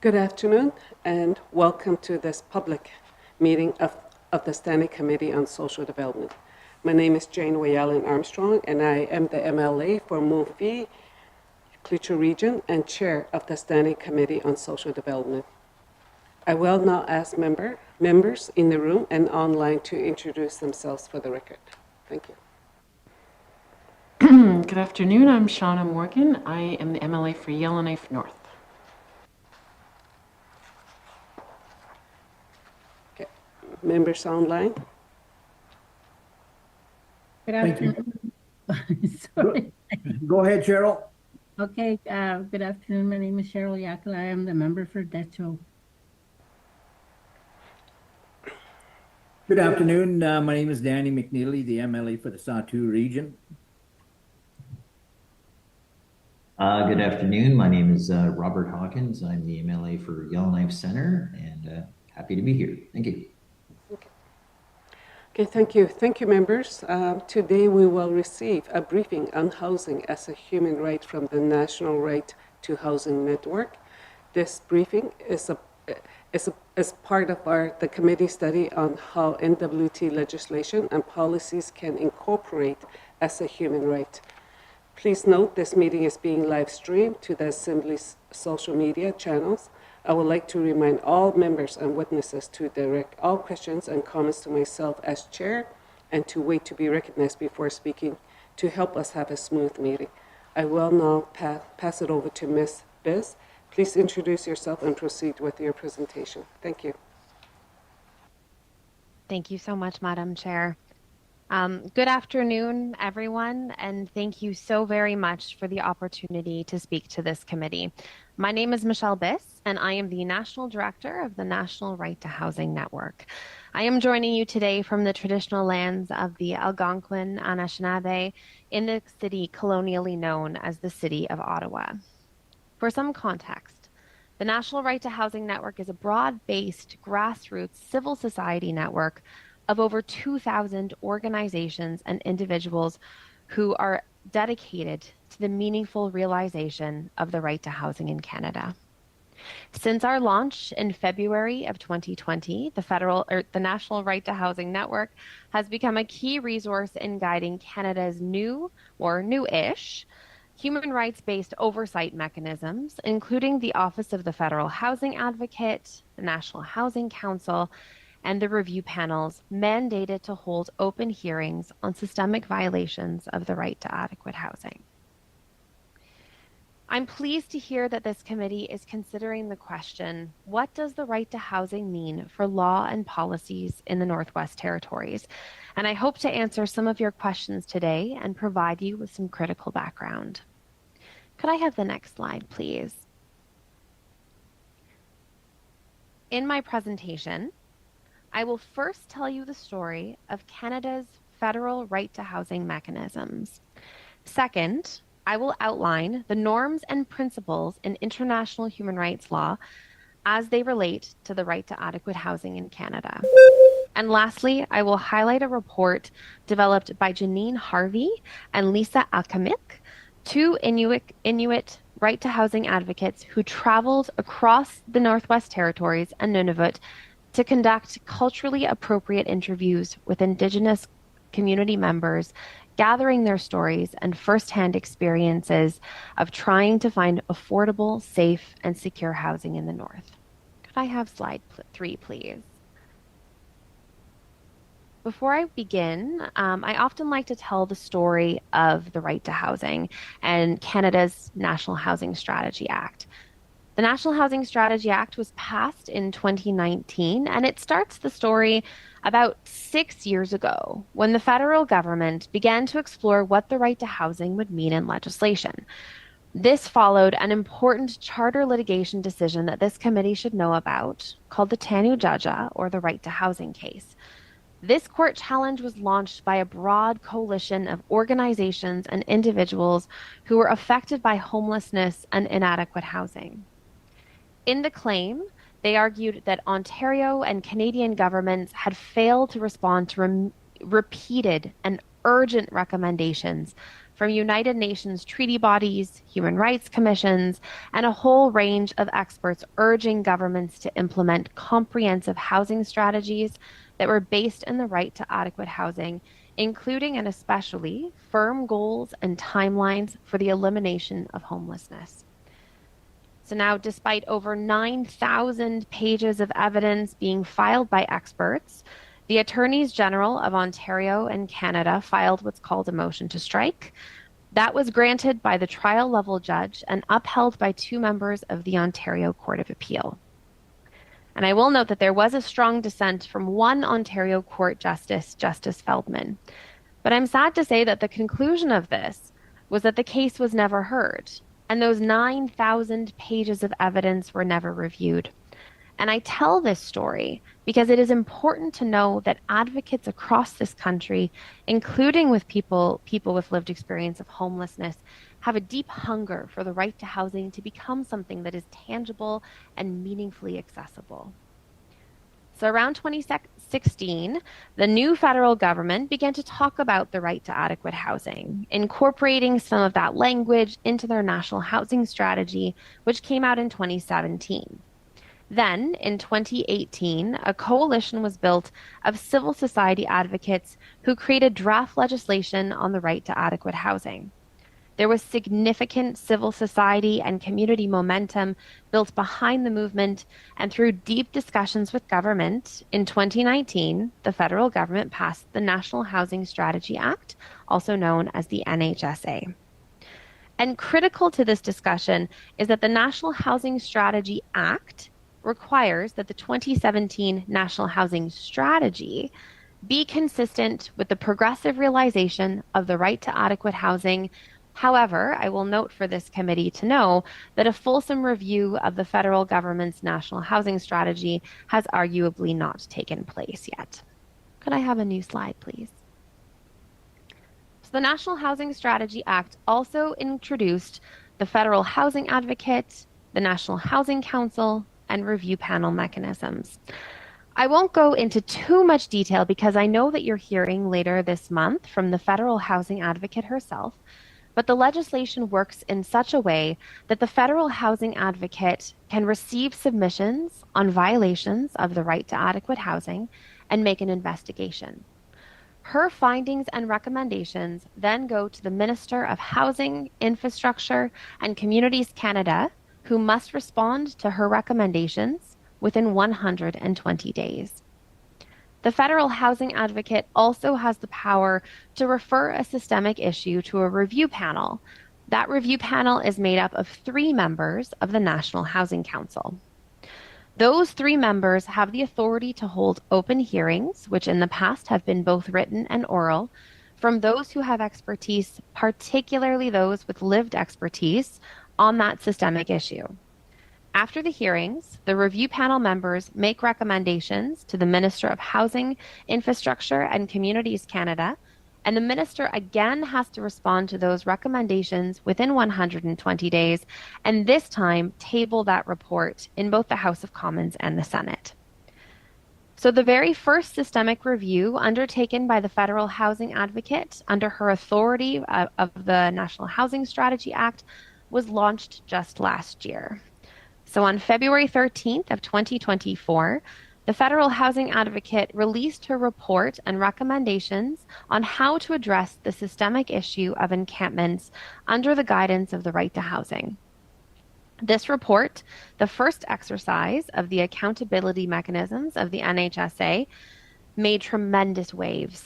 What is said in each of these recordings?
Good afternoon and welcome to this public meeting of the Standing Committee on Social Development. My name is Jane Wayallen Armstrong and I am the MLA for Murphy Clutha Region and Chair of the Standing Committee on Social Development. I will now ask members in the room and online to introduce themselves for the record. Thank you. Good afternoon, I'm Shauna Morgan. I am the MLA for Yellowknife North. Okay. Members online? Good Thank you. afternoon. Sorry. Go ahead, Cheryl. Okay, good afternoon. My name is Cheryl Yakla. I am the member for Decho. Good afternoon. My name is Danny McNeely, the MLA for the Sahtu region. Good afternoon. My name is Robert Hawkins. I'm the MLA for Yellowknife Center and happy to be here. Thank you. Okay, thank you. Thank you, members. Today we will receive a briefing on housing as a human right from the National Right to Housing Network. This briefing is part of the committee study on how NWT legislation and policies can incorporate as a human right. Please note this meeting is being live streamed to the Assembly's social media channels. I would like to remind all members and witnesses to direct all questions and comments to myself as chair and to wait to be recognized before speaking to help us have a smooth meeting. I will now pass it over to Ms. Biz. Please introduce yourself and proceed with your presentation. Thank you. Thank you so much, Madam Chair. Good afternoon, everyone, and thank you so very much for the opportunity to speak to this committee. My name is Michelle Biss, and I am the National Director of the National Right to Housing Network. I am joining you today from the traditional lands of the Algonquin Anishinaabe in the city colonially known as the City of Ottawa. For some context, the National Right to Housing Network is a broad-based, grassroots civil society network of over 2,000 organizations and individuals who are dedicated to the meaningful realization of the right to housing in Canada. Since our launch in February of 2020, the National Right to Housing Network has become a key resource in guiding Canada's new-ish human rights-based oversight mechanisms, including the Office of the Federal Housing Advocate, the National Housing Council, and the review panels mandated to hold open hearings on systemic violations of the right to adequate housing. I'm pleased to hear that this committee is considering the question, what does the right to housing mean for law and policies in the Northwest Territories? And I hope to answer some of your questions today and provide you with some critical background. Could I have the next slide, please? In my presentation, I will first tell you the story of Canada's federal right to housing mechanisms. Second, I will outline the norms and principles in international human rights law as they relate to the right to adequate housing in Canada. And lastly, I will highlight a report developed by Janine Harvey and Lisa Akamik, two Inuit right to housing advocates who traveled across the Northwest Territories and Nunavut to conduct culturally appropriate interviews with Indigenous community members, gathering their stories and firsthand experiences of trying to find affordable, safe, and secure housing in the North. Could I have slide 3, please? Before I begin, I often like to tell the story of the right to housing and Canada's National Housing Strategy Act. The National Housing Strategy Act was passed in 2019, and it starts the story about 6 years ago when the federal government began to explore what the right to housing would mean in legislation. This followed an important charter litigation decision that this committee should know about, called the Tanu Jaja, or the right to housing case. This court challenge was launched by a broad coalition of organizations and individuals who were affected by homelessness and inadequate housing. In the claim, they argued that Ontario and Canadian governments had failed to respond to repeated and urgent recommendations from United Nations treaty bodies, human rights commissions, and a whole range of experts urging governments to implement comprehensive housing strategies that were based in the right to adequate housing, including and especially firm goals and timelines for the elimination of homelessness. So now, despite over 9,000 pages of evidence being filed by experts, the Attorneys General of Ontario and Canada filed what's called a motion to strike. That was granted by the trial level judge and upheld by 2 members of the Ontario Court of Appeal. And I will note that there was a strong dissent from one Ontario Court justice, Justice Feldman. But I'm sad to say that the conclusion of this was that the case was never heard, and those 9,000 pages of evidence were never reviewed. And I tell this story because it is important to know that advocates across this country, including with people with lived experience of homelessness, have a deep hunger for the right to housing to become something that is tangible and meaningfully accessible. So around 2016, the new federal government began to talk about the right to adequate housing, incorporating some of that language into their national housing strategy, which came out in 2017. Then, in 2018, a coalition was built of civil society advocates who created draft legislation on the right to adequate housing. There was significant civil society and community momentum built behind the movement, and through deep discussions with government, in 2019, the federal government passed the National Housing Strategy Act, also known as the NHSA. And critical to this discussion is that the National Housing Strategy Act requires that the 2017 National Housing Strategy be consistent with the progressive realization of the right to adequate housing. However, I will note for this committee to know that a fulsome review of the federal government's National Housing Strategy has arguably not taken place yet. Could I have a new slide, please? So the National Housing Strategy Act also introduced the Federal Housing Advocate, the National Housing Council, and review panel mechanisms. I won't go into too much detail because I know that you're hearing later this month from the Federal Housing Advocate herself, but the legislation works in such a way that the Federal Housing Advocate can receive submissions on violations of the right to adequate housing and make an investigation. Her findings and recommendations then go to the Minister of Housing, Infrastructure, and Communities Canada, who must respond to her recommendations within 120 days. The Federal Housing Advocate also has the power to refer a systemic issue to a review panel. That review panel is made up of 3 members of the National Housing Council. Those 3 members have the authority to hold open hearings, which in the past have been both written and oral, from those who have expertise, particularly those with lived expertise, on that systemic issue. After the hearings, the review panel members make recommendations to the Minister of Housing, Infrastructure, and Communities Canada, and the Minister again has to respond to those recommendations within 120 days, and this time table that report in both the House of Commons and the Senate. So the very first systemic review undertaken by the Federal Housing Advocate under her authority of the National Housing Strategy Act was launched just last year. So on February 13th of 2024, the Federal Housing Advocate released her report and recommendations on how to address the systemic issue of encampments under the guidance of the right to housing. This report, the first exercise of the accountability mechanisms of the NHSA, made tremendous waves.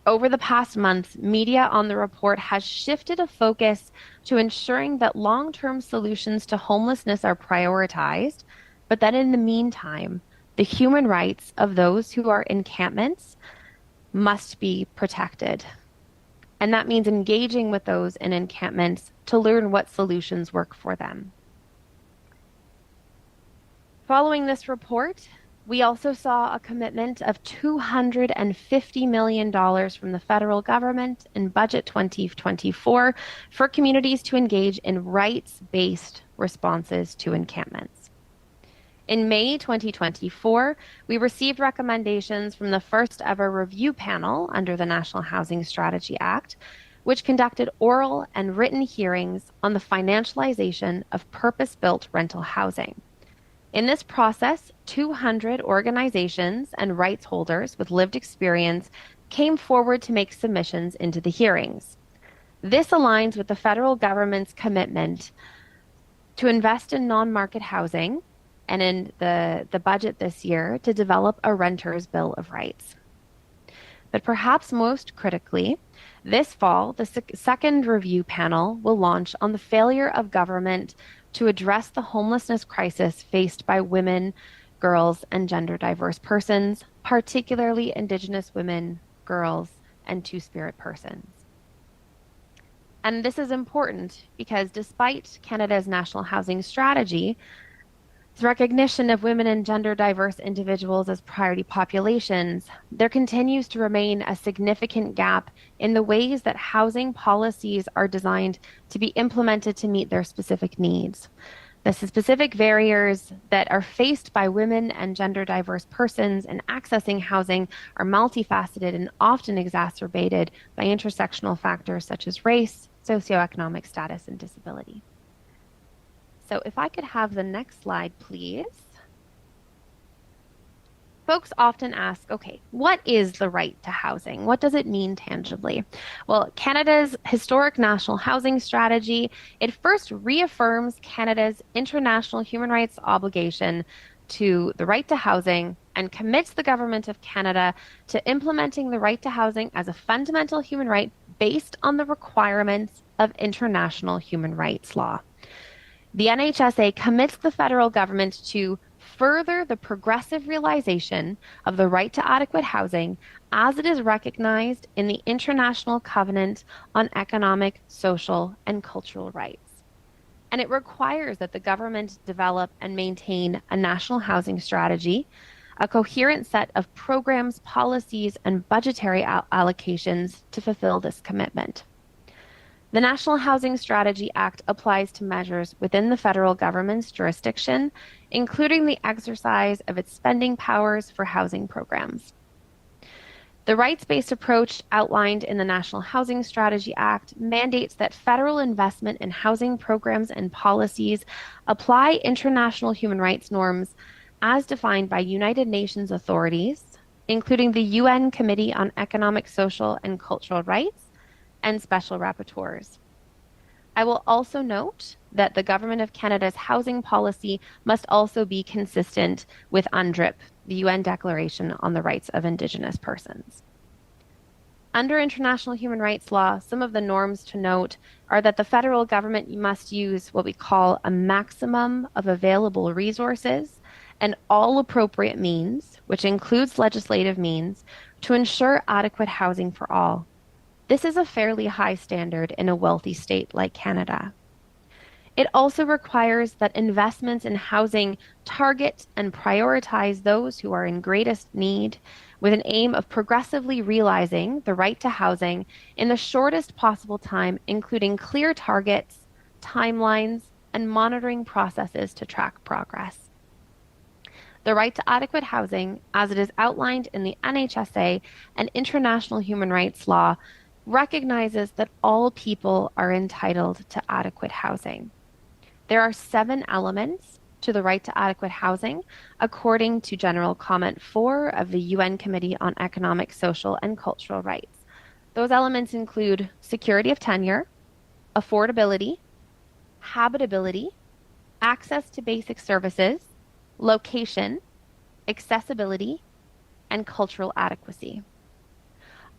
Over the past months, media on the report has shifted a focus to ensuring that long-term solutions to homelessness are prioritized, but that in the meantime, the human rights of those who are in encampments must be protected. And that means engaging with those in encampments to learn what solutions work for them. Following this report, we also saw a commitment of $250 million from the federal government in Budget 2024 for communities to engage in rights-based responses to encampments. In May 2024, we received recommendations from the first ever review panel under the National Housing Strategy Act, which conducted oral and written hearings on the financialization of purpose-built rental housing. In this process, 200 organizations and rights holders with lived experience came forward to make submissions into the hearings. This aligns with the federal government's commitment to invest in non-market housing and in the budget this year to develop a renter's bill of rights. But perhaps most critically, this fall, the second review panel will launch on the failure of government to address the homelessness crisis faced by women, girls, and gender diverse persons, particularly Indigenous women, girls, and Two-Spirit persons. And this is important because despite Canada's National Housing Strategy, its recognition of women and gender diverse individuals as priority populations, there continues to remain a significant gap in the ways that housing policies are designed to be implemented to meet their specific needs. The specific barriers that are faced by women and gender diverse persons in accessing housing are multifaceted and often exacerbated by intersectional factors such as race, socioeconomic status, and disability. So if I could have the next slide, please. Folks often ask, okay, what is the right to housing? What does it mean tangibly? Well, Canada's historic national housing strategy, it first reaffirms Canada's international human rights obligation to the right to housing and commits the government of Canada to implementing the right to housing as a fundamental human right based on the requirements of international human rights law. The NHSA commits the federal government to further the progressive realization of the right to adequate housing as it is recognized in the International Covenant on Economic, Social, and Cultural Rights. And it requires that the government develop and maintain a national housing strategy, a coherent set of programs, policies, and budgetary allocations to fulfill this commitment. The National Housing Strategy Act applies to measures within the federal government's jurisdiction, including the exercise of its spending powers for housing programs. The rights-based approach outlined in the National Housing Strategy Act mandates that federal investment in housing programs and policies apply international human rights norms as defined by United Nations authorities, including the UN Committee on Economic, Social, and Cultural Rights, and special rapporteurs. I will also note that the Government of Canada's housing policy must also be consistent with UNDRIP, the UN Declaration on the Rights of Indigenous Persons. Under international human rights law, some of the norms to note are that the federal government must use what we call a maximum of available resources and all appropriate means, which includes legislative means, to ensure adequate housing for all. This is a fairly high standard in a wealthy state like Canada. It also requires that investments in housing target and prioritize those who are in greatest need with an aim of progressively realizing the right to housing in the shortest possible time, including clear targets, timelines, and monitoring processes to track progress. The right to adequate housing, as it is outlined in the NHSA and international human rights law, recognizes that all people are entitled to adequate housing. There are 7 elements to the right to adequate housing, according to General Comment 4 of the UN Committee on Economic, Social, and Cultural Rights. Those elements include security of tenure, affordability, habitability, access to basic services, location, accessibility, and cultural adequacy.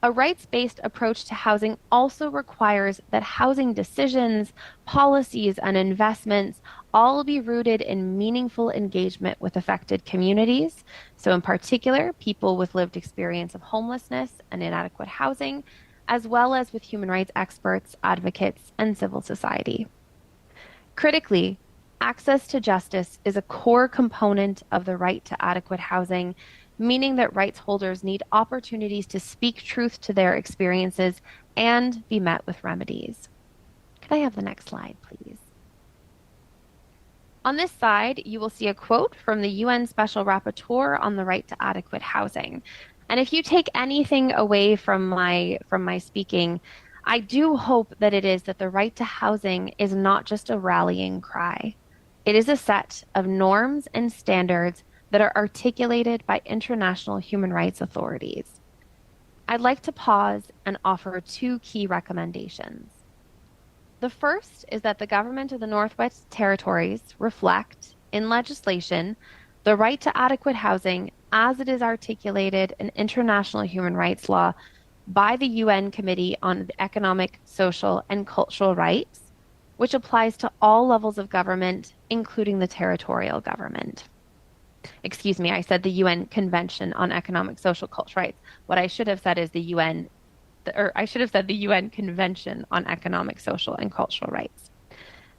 A rights-based approach to housing also requires that housing decisions, policies, and investments all be rooted in meaningful engagement with affected communities. So in particular, people with lived experience of homelessness and inadequate housing, as well as with human rights experts, advocates, and civil society. Critically, access to justice is a core component of the right to adequate housing, meaning that rights holders need opportunities to speak truth to their experiences and be met with remedies. Could I have the next slide, please? On this side, you will see a quote from the UN Special Rapporteur on the right to adequate housing. And if you take anything away from my speaking, I do hope that it is that the right to housing is not just a rallying cry. It is a set of norms and standards that are articulated by international human rights authorities. I'd like to pause and offer 2 key recommendations. The first is that the government of the Northwest Territories reflect, in legislation, the right to adequate housing as it is articulated in international human rights law by the UN Committee on Economic, Social, and Cultural Rights, which applies to all levels of government, including the territorial government. Excuse me, I said the UN Convention on Economic, Social, Cultural Rights. What I should have said is the UN Convention on Economic, Social, and Cultural Rights,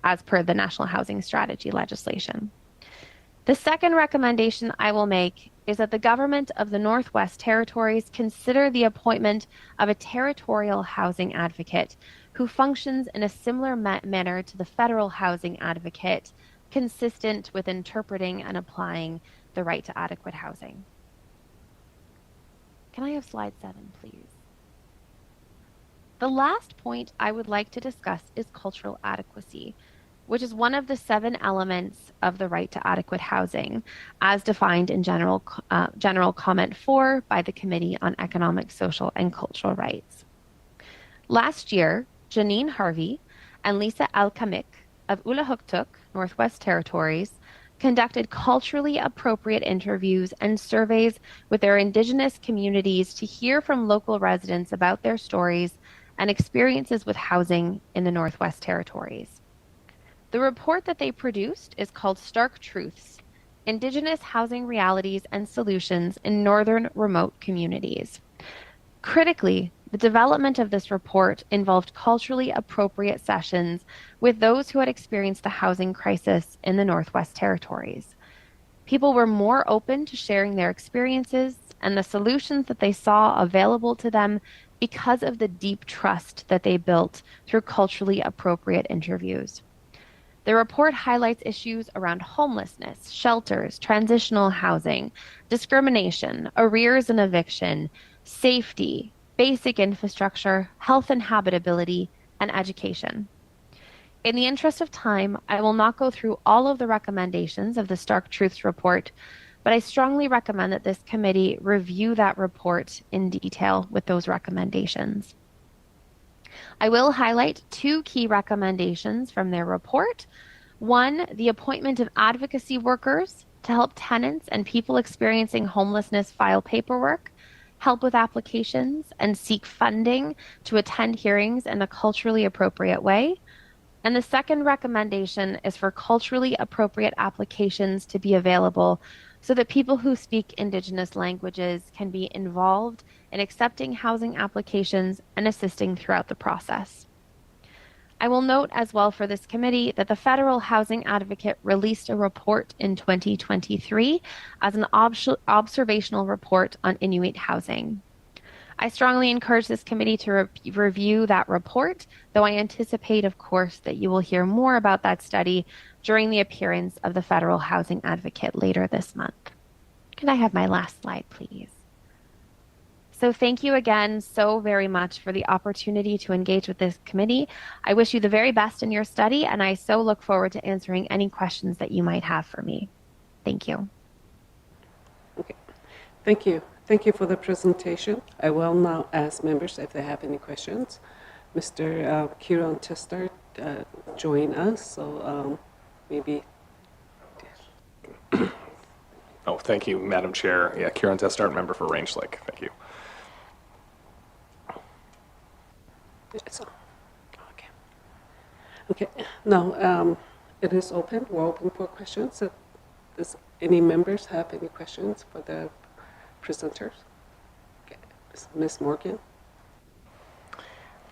as per the National Housing Strategy legislation. The second recommendation I will make is that the government of the Northwest Territories consider the appointment of a territorial housing advocate who functions in a similar manner to the federal housing advocate, consistent with interpreting and applying the right to adequate housing. Can I have slide 7, please? The last point I would like to discuss is cultural adequacy, which is one of the 7 elements of the right to adequate housing, as defined in General Comment 4 by the Committee on Economic, Social, and Cultural Rights. Last year, Janine Harvey and Lisa Alkamik of Ulahuktuk, Northwest Territories, conducted culturally appropriate interviews and surveys with their Indigenous communities to hear from local residents about their stories and experiences with housing in the Northwest Territories. The report that they produced is called Stark Truths: Indigenous Housing Realities and Solutions in Northern Remote Communities. Critically, the development of this report involved culturally appropriate sessions with those who had experienced the housing crisis in the Northwest Territories. People were more open to sharing their experiences and the solutions that they saw available to them because of the deep trust that they built through culturally appropriate interviews. The report highlights issues around homelessness, shelters, transitional housing, discrimination, arrears and eviction, safety, basic infrastructure, health and habitability, and education. In the interest of time, I will not go through all of the recommendations of the Stark Truths report, but I strongly recommend that this committee review that report in detail with those recommendations. I will highlight 2 key recommendations from their report. 1, the appointment of advocacy workers to help tenants and people experiencing homelessness file paperwork, help with applications, and seek funding to attend hearings in a culturally appropriate way. And the second recommendation is for culturally appropriate applications to be available so that people who speak Indigenous languages can be involved in accepting housing applications and assisting throughout the process. I will note as well for this committee that the Federal Housing Advocate released a report in 2023 as an observational report on Inuit housing. I strongly encourage this committee to review that report, though I anticipate, of course, that you will hear more about that study during the appearance of the Federal Housing Advocate later this month. Could I have my last slide, please? So thank you again so very much for the opportunity to engage with this committee. I wish you the very best in your study, and I so look forward to answering any questions that you might have for me. Thank you. Okay. Thank you. Thank you for the presentation. I will now ask members if they have any questions. Mr. Kieran Testart joined us, so maybe. Oh, thank you, Madam Chair. Yeah, Kieran Testart, member for Range Lake. Thank you. Okay. Okay. Now it is open. We're open for questions. So does any members have any questions for the presenters? Okay. Ms. Morgan.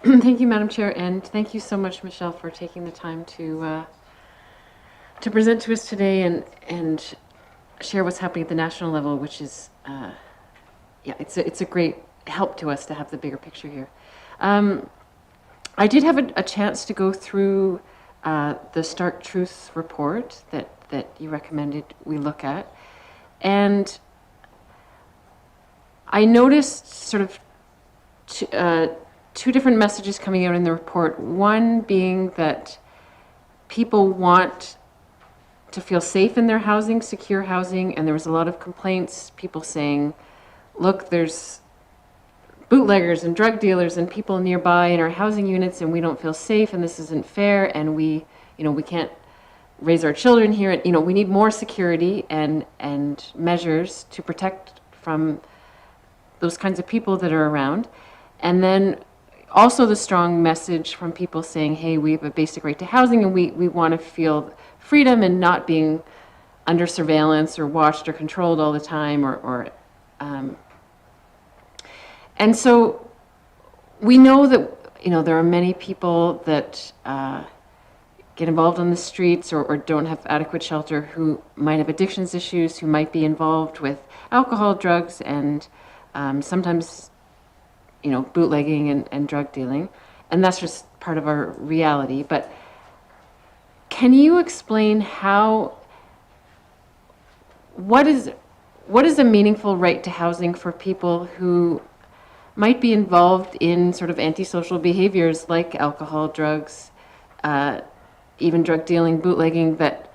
Thank you, Madam Chair, and thank you so much, Michelle, for taking the time to present to us today and share what's happening at the national level, which is, it's a great help to us to have the bigger picture here. I did have a chance to go through the Stark Truths report that you recommended we look at, and I noticed sort of two different messages coming out in the report. One being that people want to feel safe in their housing, secure housing, and there was a lot of complaints, people saying, look, there's bootleggers and drug dealers and people nearby in our housing units and we don't feel safe and this isn't fair and we can't raise our children here. And, we need more security and measures to protect from those kinds of people that are around. And then also the strong message from people saying, hey, we have a basic right to housing and we want to feel freedom and not being under surveillance or watched or controlled all the time and so we know that, there are many people that get involved on the streets or don't have adequate shelter who might have addictions issues, who might be involved with alcohol, drugs, and sometimes, bootlegging and drug dealing. And that's just part of our reality. But can you explain what is a meaningful right to housing for people who might be involved in sort of antisocial behaviors like alcohol, drugs, even drug dealing, bootlegging, that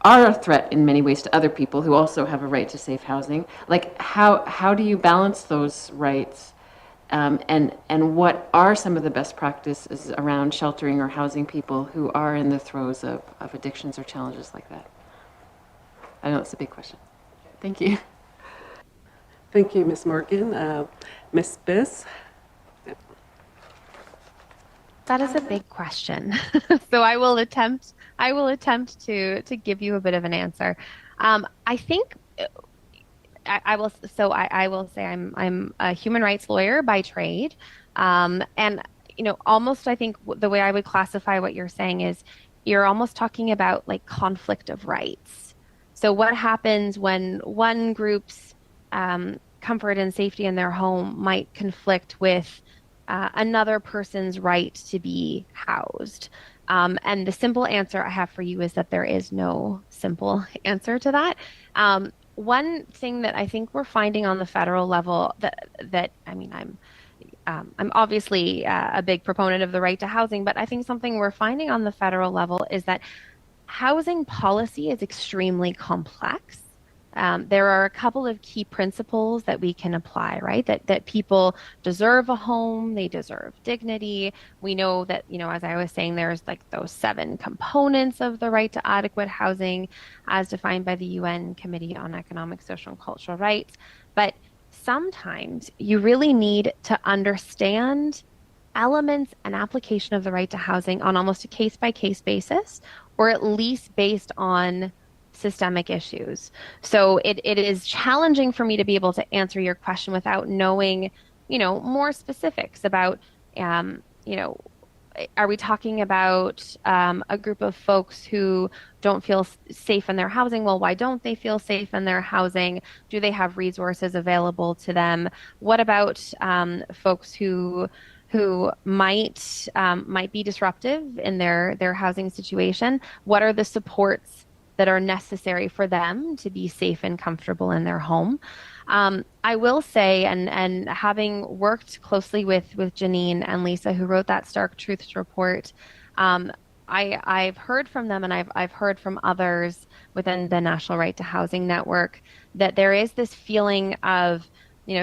are a threat in many ways to other people who also have a right to safe housing? Like, how do you balance those rights? And what are some of the best practices around sheltering or housing people who are in the throes of addictions or challenges like that? I know it's a big question. Thank you. Thank you, Ms. Morgan. Ms. Biss? That is a big question. So I will attempt to give you a bit of an answer. I think I will say I'm a human rights lawyer by trade. And almost I think the way I would classify what you're saying is you're almost talking about like conflict of rights. So what happens when one group's comfort and safety in their home might conflict with another person's right to be housed? And the simple answer I have for you is that there is no simple answer to that. One thing that I think we're finding on the federal level I'm obviously a big proponent of the right to housing, but I think something we're finding on the federal level is that housing policy is extremely complex. There are a couple of key principles that we can apply, right? That people deserve a home, they deserve dignity. We know that, as I was saying, there's like those 7 components of the right to adequate housing as defined by the UN Committee on Economic, Social, and Cultural Rights. But sometimes you really need to understand elements and application of the right to housing on almost a case-by-case basis, or at least based on systemic issues. So it is challenging for me to be able to answer your question without knowing, more specifics about, are we talking about a group of folks who don't feel safe in their housing? Well, why don't they feel safe in their housing? Do they have resources available to them? What about folks who might be disruptive in their housing situation? What are the supports that are necessary for them to be safe and comfortable in their home? I will say, and having worked closely with Janine and Lisa, who wrote that Stark Truths report, I've heard from them, and I've heard from others within the National Right to Housing Network, that there is this feeling of,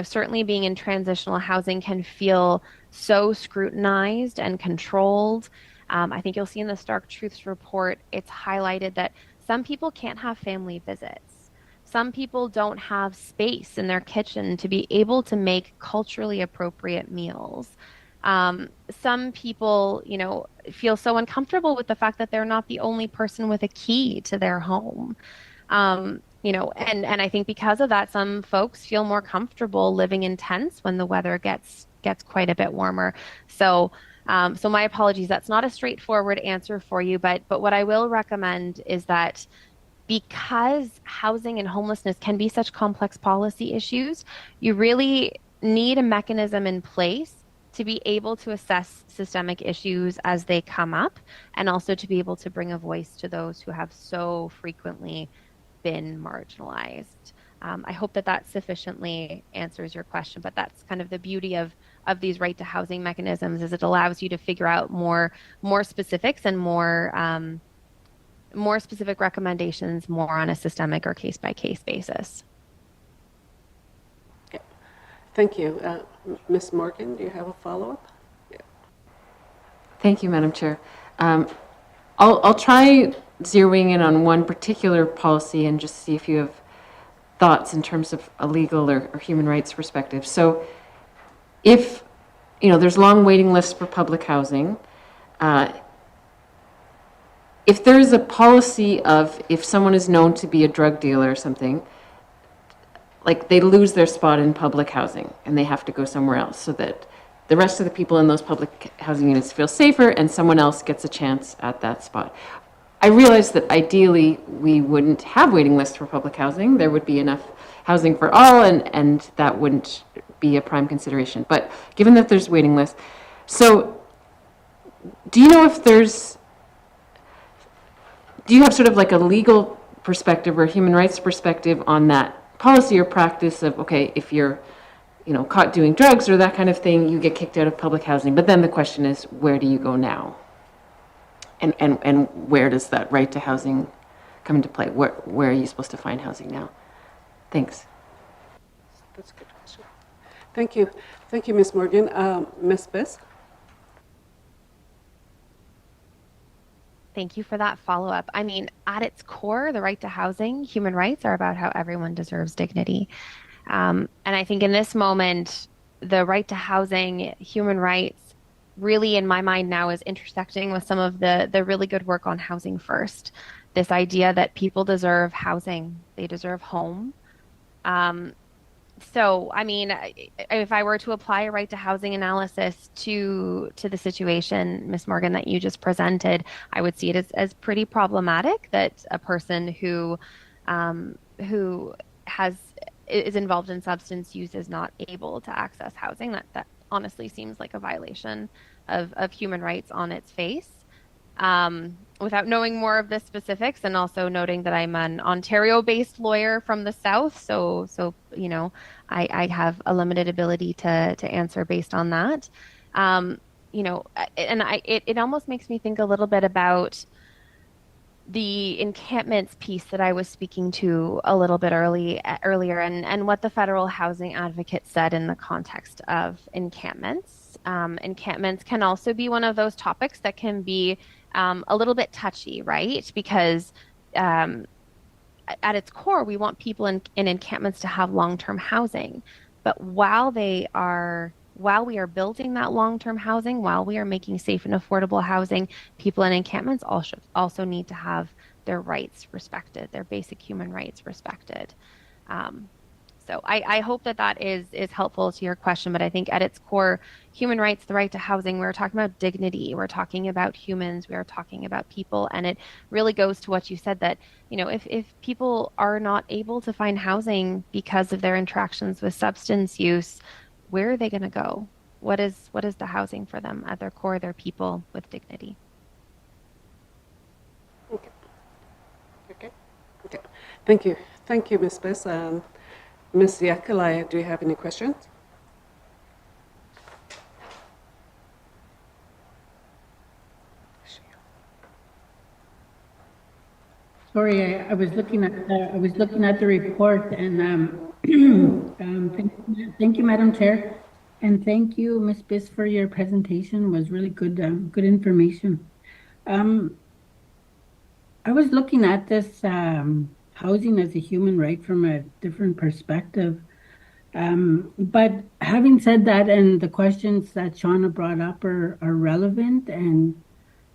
certainly being in transitional housing can feel so scrutinized and controlled. I think you'll see in the Stark Truths report, it's highlighted that some people can't have family visits. Some people don't have space in their kitchen to be able to make culturally appropriate meals. Some people, feel so uncomfortable with the fact that they're not the only person with a key to their home. And I think because of that, some folks feel more comfortable living in tents when the weather gets quite a bit warmer. So my apologies, that's not a straightforward answer for you, but what I will recommend is that because housing and homelessness can be such complex policy issues, you really need a mechanism in place to be able to assess systemic issues as they come up, and also to be able to bring a voice to those who have so frequently been marginalized. I hope that that sufficiently answers your question, but that's kind of the beauty of these right to housing mechanisms is it allows you to figure out more specifics and more specific recommendations more on a systemic or case by case basis. Thank you. Ms. Morgan, do you have a follow-up? Thank you, Madam Chair. I'll try zeroing in on one particular policy and just see if you have thoughts in terms of a legal or human rights perspective. So if, there's long waiting lists for public housing, if there's a policy of if someone is known to be a drug dealer or something, like they lose their spot in public housing and they have to go somewhere else so that the rest of the people in those public housing units feel safer and someone else gets a chance at that spot. I realize that ideally we wouldn't have waiting lists for public housing. There would be enough housing for all and that wouldn't be a prime consideration. But given that there's waiting lists, so do you know if do you have sort of like a legal perspective or a human rights perspective on that policy or practice of, okay, if you're caught doing drugs or that kind of thing, you get kicked out of public housing. But then the question is, where do you go now? And where does that right to housing come into play? Where are you supposed to find housing now? Thanks. That's a good question. Thank you. Thank you, Ms. Morgan. Ms. Biss? Thank you for that follow-up. I mean, at its core, the right to housing, human rights are about how everyone deserves dignity. And I think in this moment, the right to housing, human rights, really in my mind now is intersecting with some of the really good work on housing first. This idea that people deserve housing, they deserve home. So, I mean, if I were to apply a right to housing analysis to the situation, Ms. Morgan, that you just presented, I would see it as pretty problematic that a person who is involved in substance use is not able to access housing. That honestly seems like a violation of human rights on its face. Without knowing more of the specifics, and also noting that I'm an Ontario-based lawyer from the South, so I have a limited ability to answer based on that. And it almost makes me think a little bit about the encampments piece that I was speaking to a little bit earlier, and what the federal housing advocate said in the context of encampments. Encampments can also be one of those topics that can be a little bit touchy, right? Because at its core, we want people in encampments to have long-term housing. But while we are building that long-term housing, while we are making safe and affordable housing, people in encampments also need to have their rights respected, their basic human rights respected. So I hope that is helpful to your question, but I think at its core, human rights, the right to housing, we're talking about dignity, we're talking about humans, we are talking about people, and it really goes to what you said that, if people are not able to find housing because of their interactions with substance use, where are they going to go? What is the housing for them? At their core, they're people with dignity. Okay. Thank you. Thank you, Ms. Biss. Ms. Yakalaya, do you have any questions? Sorry, I was looking at the report, and thank you, Madam Chair, and thank you, Ms. Biss, for your presentation. It was really good information. I was looking at this housing as a human right from a different perspective. But having said that, and the questions that Shauna brought up are relevant, and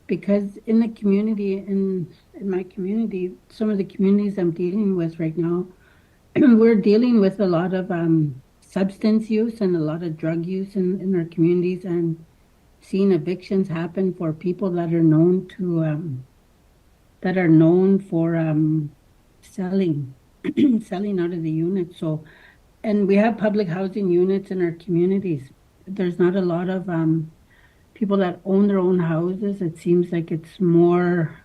because in the community, in my community, some of the communities I'm dealing with right now, we're dealing with a lot of substance use and a lot of drug use in our communities, and seeing evictions happen for people that are known for selling out of the units. So, and we have public housing units in our communities. There's not a lot of people that own their own houses. It seems like it's more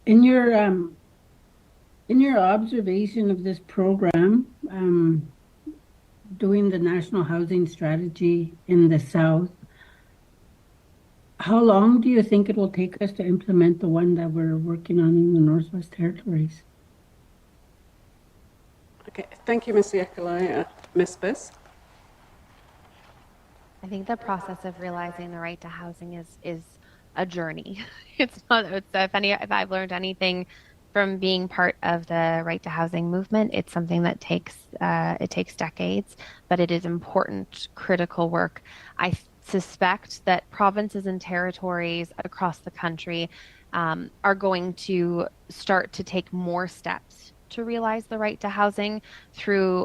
In your observation of this program, doing the national housing strategy in the South, how long do you think it will take us to implement the one that we're working on in the Northwest Territories? Okay, thank you, Ms. Yakalai. Ms. Biss? I think the process of realizing the right to housing is a journey. It's not. If I've learned anything from being part of the right to housing movement, it's something that takes decades, but it is important, critical work. I suspect that provinces and territories across the country are going to start to take more steps to realize the right to housing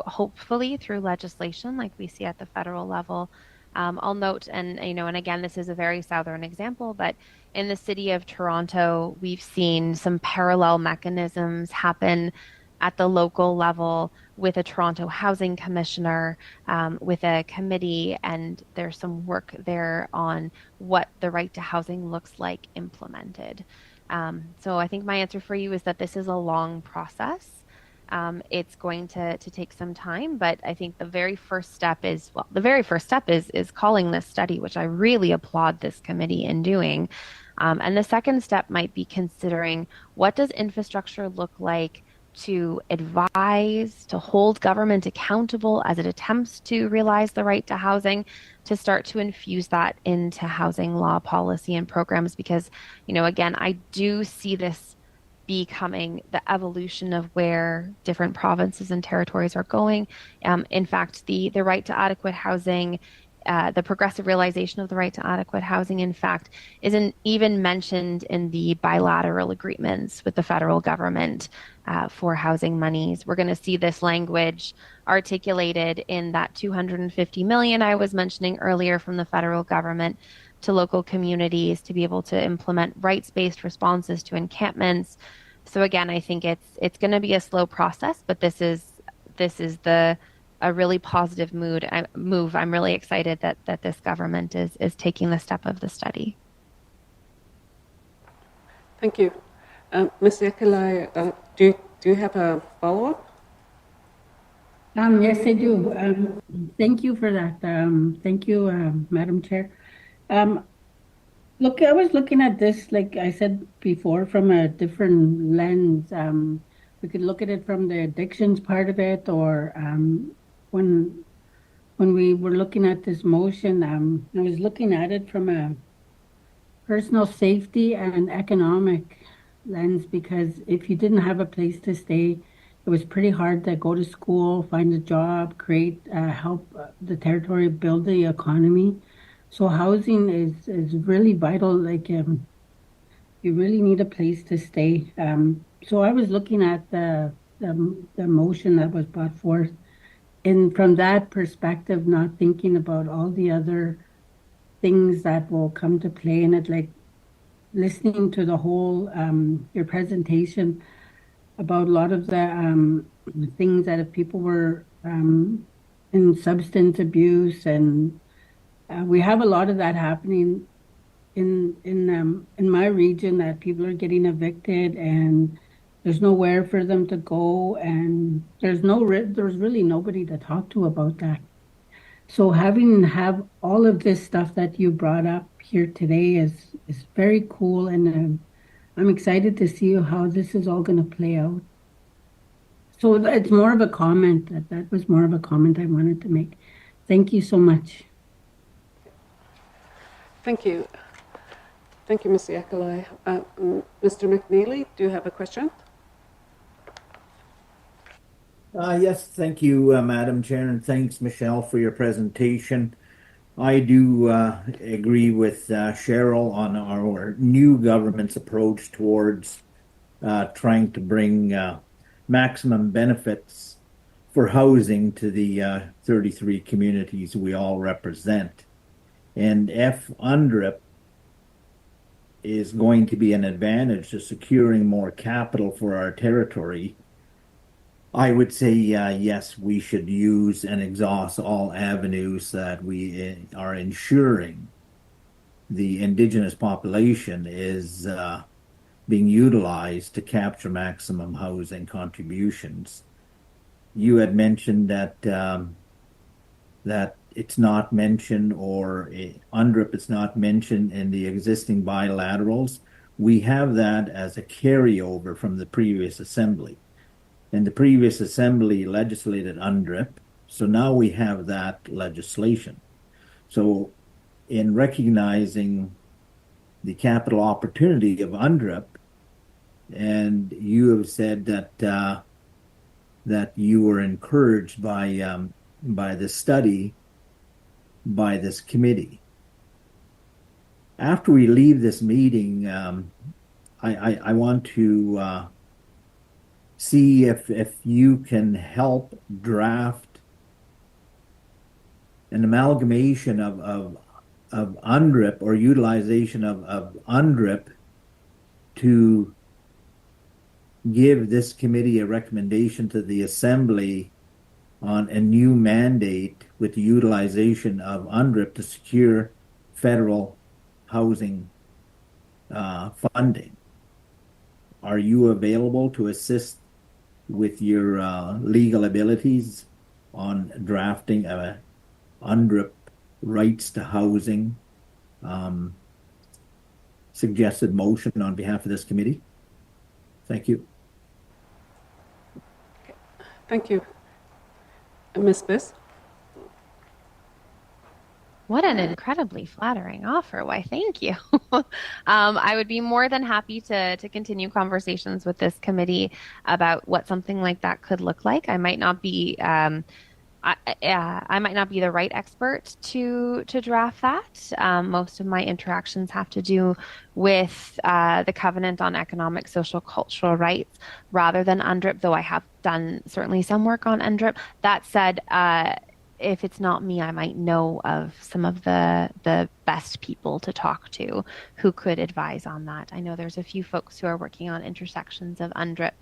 hopefully through legislation like we see at the federal level. I'll note, and again, this is a very southern example, but in the city of Toronto, we've seen some parallel mechanisms happen at the local level with a Toronto Housing Commissioner, with a committee, and there's some work there on what the right to housing looks like implemented. So I think my answer for you is that this is a long process. It's going to take some time, but I think the very first step is calling this study, which I really applaud this committee in doing. And the second step might be considering, what does infrastructure look like to advise, to hold government accountable as it attempts to realize the right to housing, to start to infuse that into housing law policy and programs. Because, again, I do see this becoming the evolution of where different provinces and territories are going. In fact, the right to adequate housing, the progressive realization of the right to adequate housing, in fact, isn't even mentioned in the bilateral agreements with the federal government for housing monies. We're going to see this language articulated in that $250 million I was mentioning earlier from the federal government to local communities to be able to implement rights-based responses to encampments. So again, I think it's going to be a slow process, but this is a really positive move. I'm really excited that this government is taking the step of the study. Thank you. Ms. Yakalai, do you have a follow-up? Yes, I do. Thank you for that. Thank you, Madam Chair. Look, I was looking at this, like I said before, from a different lens. We could look at it from the addictions part of it, or when we were looking at this motion, I was looking at it from a personal safety and economic lens, because if you didn't have a place to stay, it was pretty hard to go to school, find a job, help the territory build the economy. So housing is really vital. Like you really need a place to stay. So I was looking at the motion that was brought forth, and from that perspective, not thinking about all the other things that will come to play in it, like listening to the whole your presentation about a lot of the things that if people were in substance abuse, and we have a lot of that happening in my region, that people are getting evicted and there's nowhere for them to go, and there's really nobody to talk to about that. So have all of this stuff that you brought up here today is very cool, and I'm excited to see how this is all going to play out. So it's more of a comment. That was more of a comment I wanted to make. Thank you so much. Thank you. Thank you, Ms. Yakalai. Mr. McNeely, do you have a question? Yes, thank you, Madam Chair, and thanks, Michelle, for your presentation. I do agree with Cheryl on our new government's approach towards trying to bring maximum benefits for housing to the 33 communities we all represent. And UNDRIP is going to be an advantage to securing more capital for our territory. I would say, yes, we should use and exhaust all avenues that we are ensuring the Indigenous population is being utilized to capture maximum housing contributions. You had mentioned that that it's not mentioned, or UNDRIP is not mentioned in the existing bilaterals. We have that as a carryover from the previous assembly. And the previous assembly legislated UNDRIP, so now we have that legislation. So in recognizing the capital opportunity of UNDRIP, and you have said that that you were encouraged by the study by this committee. After we leave this meeting, I want to see if you can help draft an amalgamation of UNDRIP, or utilization of UNDRIP, to give this committee a recommendation to the Assembly on a new mandate with the utilization of UNDRIP to secure federal housing funding. Are you available to assist with your legal abilities on drafting a UNDRIP rights to housing suggested motion on behalf of this committee? Thank you. Thank you. Ms. Biss? What an incredibly flattering offer. Why, thank you. I would be more than happy to continue conversations with this committee about what something like that could look like. I might not be I might not be the right expert to draft that. Most of my interactions have to do with the Covenant on Economic, Social, Cultural Rights rather than UNDRIP, though I have done certainly some work on UNDRIP. That said, if it's not me, I might know of some of the best people to talk to who could advise on that. I know there's a few folks who are working on intersections of UNDRIP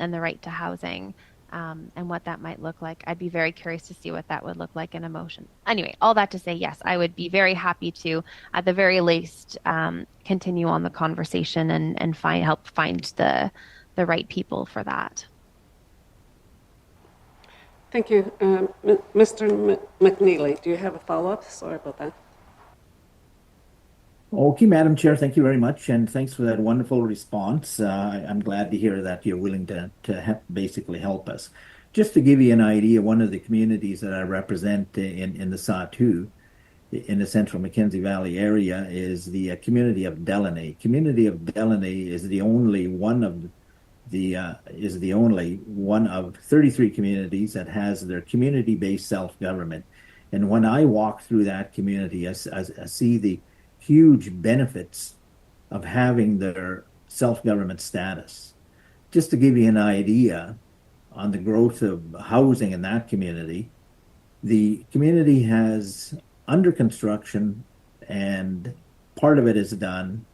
and the right to housing. And what that might look like. I'd be very curious to see what that would look like in a motion. Anyway, all that to say, yes, I would be very happy to, at the very least, continue on the conversation and help find the right people for that. Thank you. Mr. McNeely, do you have a follow-up? Sorry about that. Okay, Madam Chair, thank you very much, and thanks for that wonderful response. I'm glad to hear that you're willing to basically help us. Just to give you an idea, one of the communities that I represent in the Sahtu, in the central Mackenzie Valley area, is the community of Delaney. Community of Delaney is the only one of 33 communities that has their community-based self-government. And when I walk through that community, I see the huge benefits of having their self-government status. Just to give you an idea on the growth of housing in that community, the community has under construction, and part of it is done,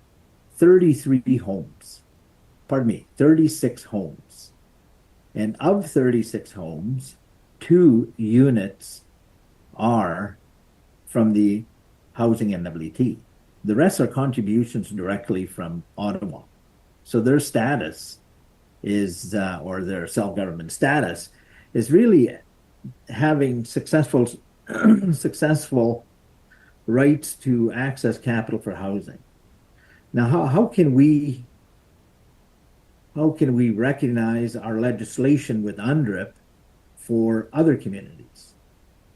36 homes. And of 36 homes, 2 units are from the housing NWT. The rest are contributions directly from Ottawa. So their status is, or their self-government status, is really having successful rights to access capital for housing. Now, how can we recognize our legislation with UNDRIP for other communities?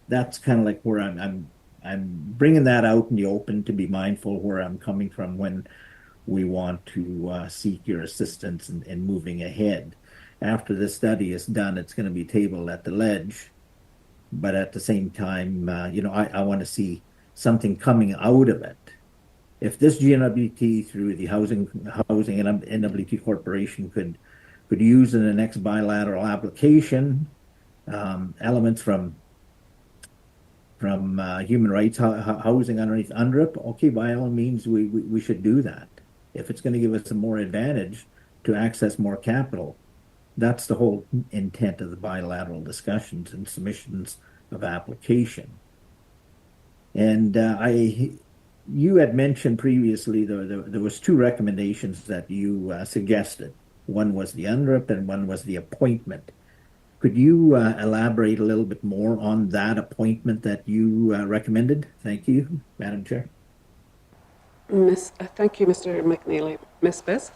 That's kind of like where I'm bringing that out in the open, to be mindful where I'm coming from when we want to seek your assistance in moving ahead. After the study is done, it's going to be tabled at the Ledge, but at the same time, I want to see something coming out of it. If this GNWT through the Housing and NWT Corporation could use in the next bilateral application elements from human rights housing underneath UNDRIP, okay, by all means, we should do that. If it's going to give us some more advantage to access more capital, that's the whole intent of the bilateral discussions and submissions of application. And you had mentioned previously there was two recommendations that you suggested. One was the UNDRIP and one was the appointment. Could you elaborate a little bit more on that appointment that you recommended? Thank you, Madam Chair. Thank you, Mr. McNeely. Ms. Biss?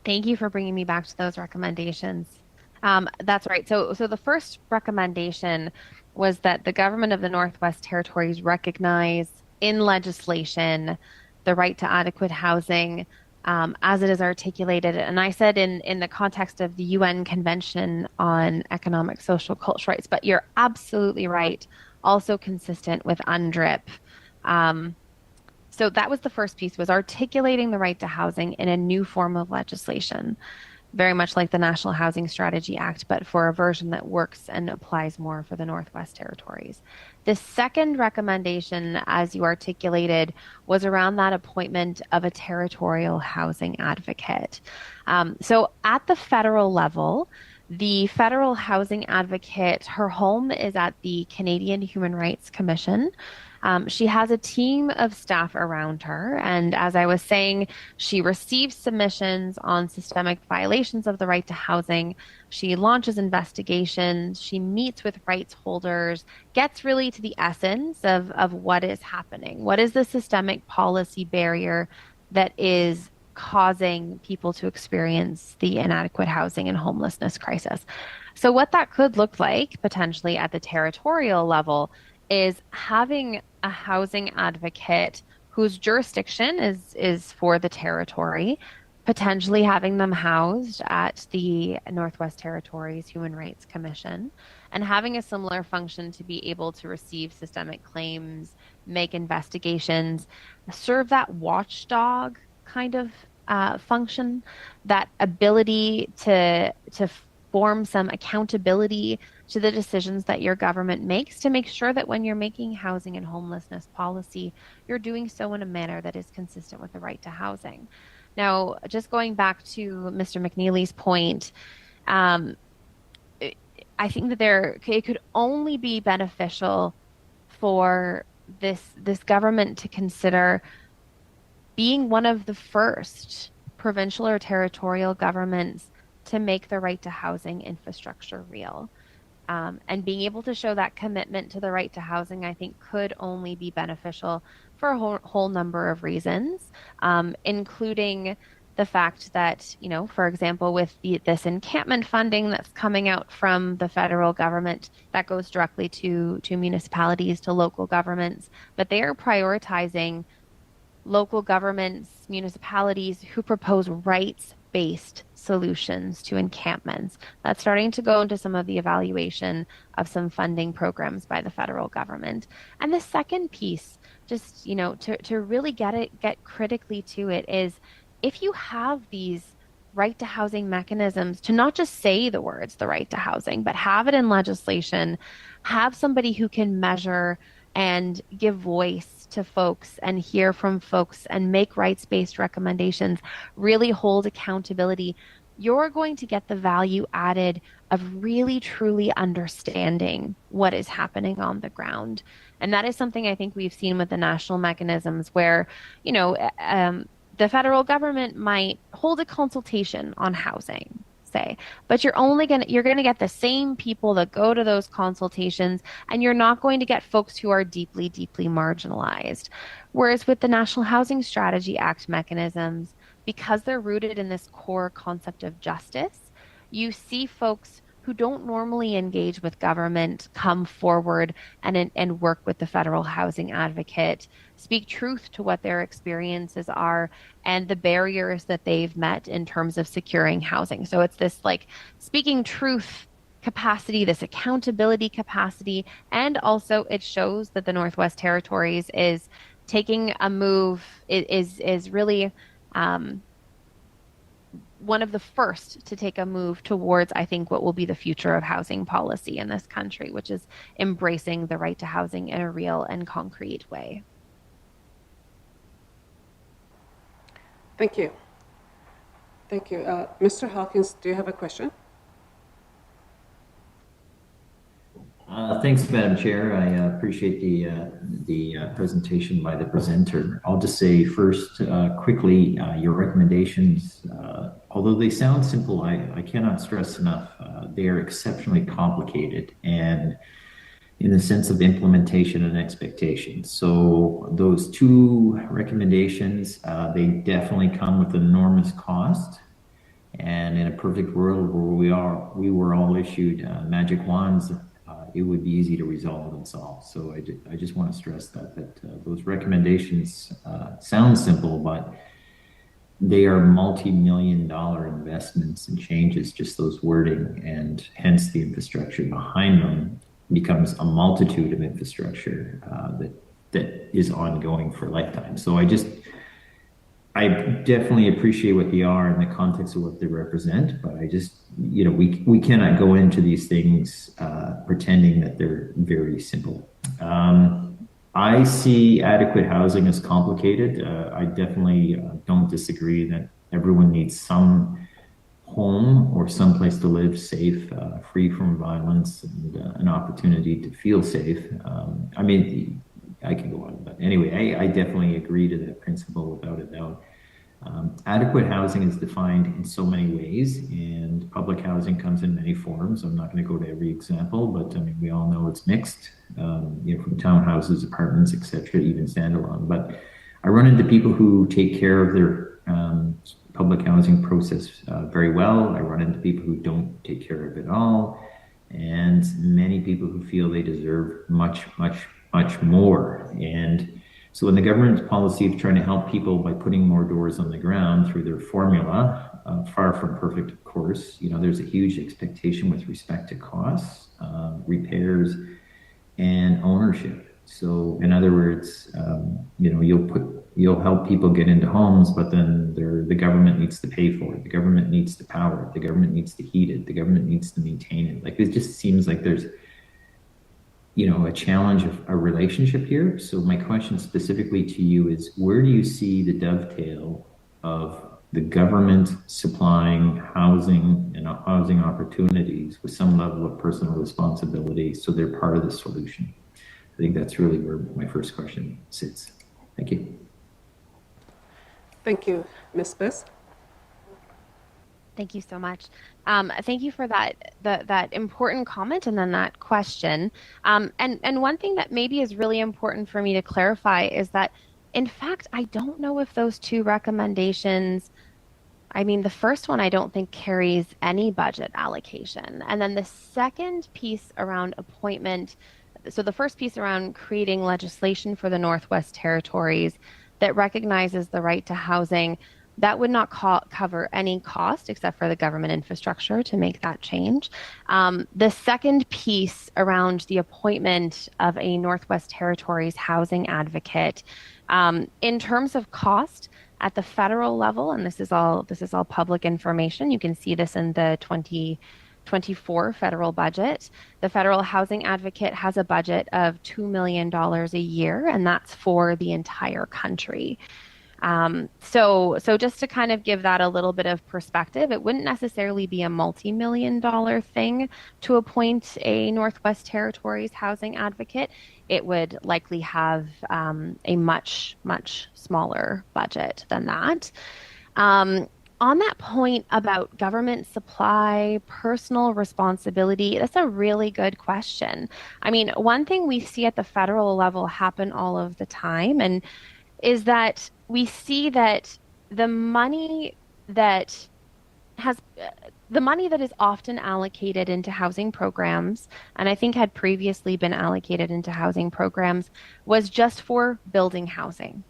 Thank you for bringing me back to those recommendations. That's right. So the first recommendation was that the government of the Northwest Territories recognize in legislation the right to adequate housing as it is articulated. And I said in the context of the UN Convention on Economic, Social, Cultural Rights, but you're absolutely right, also consistent with UNDRIP. So that was the first piece, was articulating the right to housing in a new form of legislation, very much like the National Housing Strategy Act, but for a version that works and applies more for the Northwest Territories. The second recommendation, as you articulated, was around that appointment of a territorial housing advocate. So at the federal level, the federal housing advocate, her home is at the Canadian Human Rights Commission. She has a team of staff around her. And as I was saying, she receives submissions on systemic violations of the right to housing. She launches investigations. She meets with rights holders, gets really to the essence of what is happening. What is the systemic policy barrier that is causing people to experience the inadequate housing and homelessness crisis? So what that could look like potentially at the territorial level is having a housing advocate whose jurisdiction is for the territory, potentially having them housed at the Northwest Territories Human Rights Commission, and having a similar function to be able to receive systemic claims, make investigations, serve that watchdog kind of function, that ability to form some accountability to the decisions that your government makes, to make sure that when you're making housing and homelessness policy, you're doing so in a manner that is consistent with the right to housing. Now, just going back to Mr. McNeely's point, I think that it could only be beneficial for this government to consider being one of the first provincial or territorial governments to make the right to housing infrastructure real. And being able to show that commitment to the right to housing, I think, could only be beneficial for a whole number of reasons, including the fact that, for example, with this encampment funding that's coming out from the federal government, that goes directly to municipalities, to local governments, but they are prioritizing local governments, municipalities who propose rights-based solutions to encampments. That's starting to go into some of the evaluation of some funding programs by the federal government. And the second piece, just, to really get critically to it, is if you have these right to housing mechanisms, to not just say the words, the right to housing, but have it in legislation, have somebody who can measure and give voice to folks and hear from folks and make rights-based recommendations, really hold accountability, you're going to get the value added of really truly understanding what is happening on the ground. And that is something I think we've seen with the national mechanisms where, the federal government might hold a consultation on housing, say, but you're going to get the same people that go to those consultations, and you're not going to get folks who are deeply, deeply marginalized. Whereas with the National Housing Strategy Act mechanisms, because they're rooted in this core concept of justice, you see folks who don't normally engage with government come forward and work with the federal housing advocate, speak truth to what their experiences are and the barriers that they've met in terms of securing housing. So it's this speaking truth capacity, this accountability capacity, and also it shows that the Northwest Territories is taking a move, is really one of the first to take a move towards, I think, what will be the future of housing policy in this country, which is embracing the right to housing in a real and concrete way. Thank you. Thank you. Mr. Hawkins, do you have a question? Thanks, Madam Chair. I appreciate the presentation by the presenter. I'll just say first, quickly, your recommendations, although they sound simple, I cannot stress enough, they are exceptionally complicated and in the sense of implementation and expectations. So those two recommendations, they definitely come with an enormous cost. And in a perfect world where we were all issued magic wands, it would be easy to resolve and solve. So I just want to stress that those recommendations sound simple, but they are multi-million-dollar investments and changes, just those wording, and hence the infrastructure behind them becomes a multitude of infrastructure that is ongoing for a lifetime. So I definitely appreciate what they are in the context of what they represent, but we cannot go into these things pretending that they're very simple. I see adequate housing as complicated. I definitely don't disagree that everyone needs some home or some place to live safe, free from violence, and an opportunity to feel safe. I can go on, but anyway, I definitely agree to that principle without a doubt. Adequate housing is defined in so many ways, and public housing comes in many forms. I'm not going to go to every example, but we all know it's mixed, from townhouses, apartments, etc., even standalone. But I run into people who take care of their public housing process very well. I run into people who don't take care of it at all, and many people who feel they deserve much, much, much more. And so in the government's policy of trying to help people by putting more doors on the ground through their formula, far from perfect, of course, there's a huge expectation with respect to costs, repairs, and ownership. So in other words, you'll help people get into homes, but then the government needs to pay for it. The government needs to power it. The government needs to heat it. The government needs to maintain it. Like, it just seems like there's a challenge of a relationship here. So my question specifically to you is, where do you see the dovetail of the government supplying housing and housing opportunities with some level of personal responsibility so they're part of the solution? I think that's really where my first question sits. Thank you. Thank you, Ms. Biss. Thank you so much. Thank you for that important comment and then that question. And one thing that maybe is really important for me to clarify is that, in fact, I don't know if those two recommendations, the first one I don't think carries any budget allocation. And then the second piece around appointment, so the first piece around creating legislation for the Northwest Territories that recognizes the right to housing, that would not cover any cost except for the government infrastructure to make that change. The second piece around the appointment of a Northwest Territories housing advocate, in terms of cost at the federal level, and this is all public information. You can see this in the 2024 federal budget. The federal housing advocate has a budget of $2 million a year, and that's for the entire country. So just to kind of give that a little bit of perspective, it wouldn't necessarily be a multi-million-dollar thing to appoint a Northwest Territories housing advocate. It would likely have a much, much smaller budget than that. On that point about government supply, personal responsibility, that's a really good question. One thing we see at the federal level happen all of the time, and is that we see that the money that is often allocated into housing programs, and I think had previously been allocated into housing programs, was just for building housing,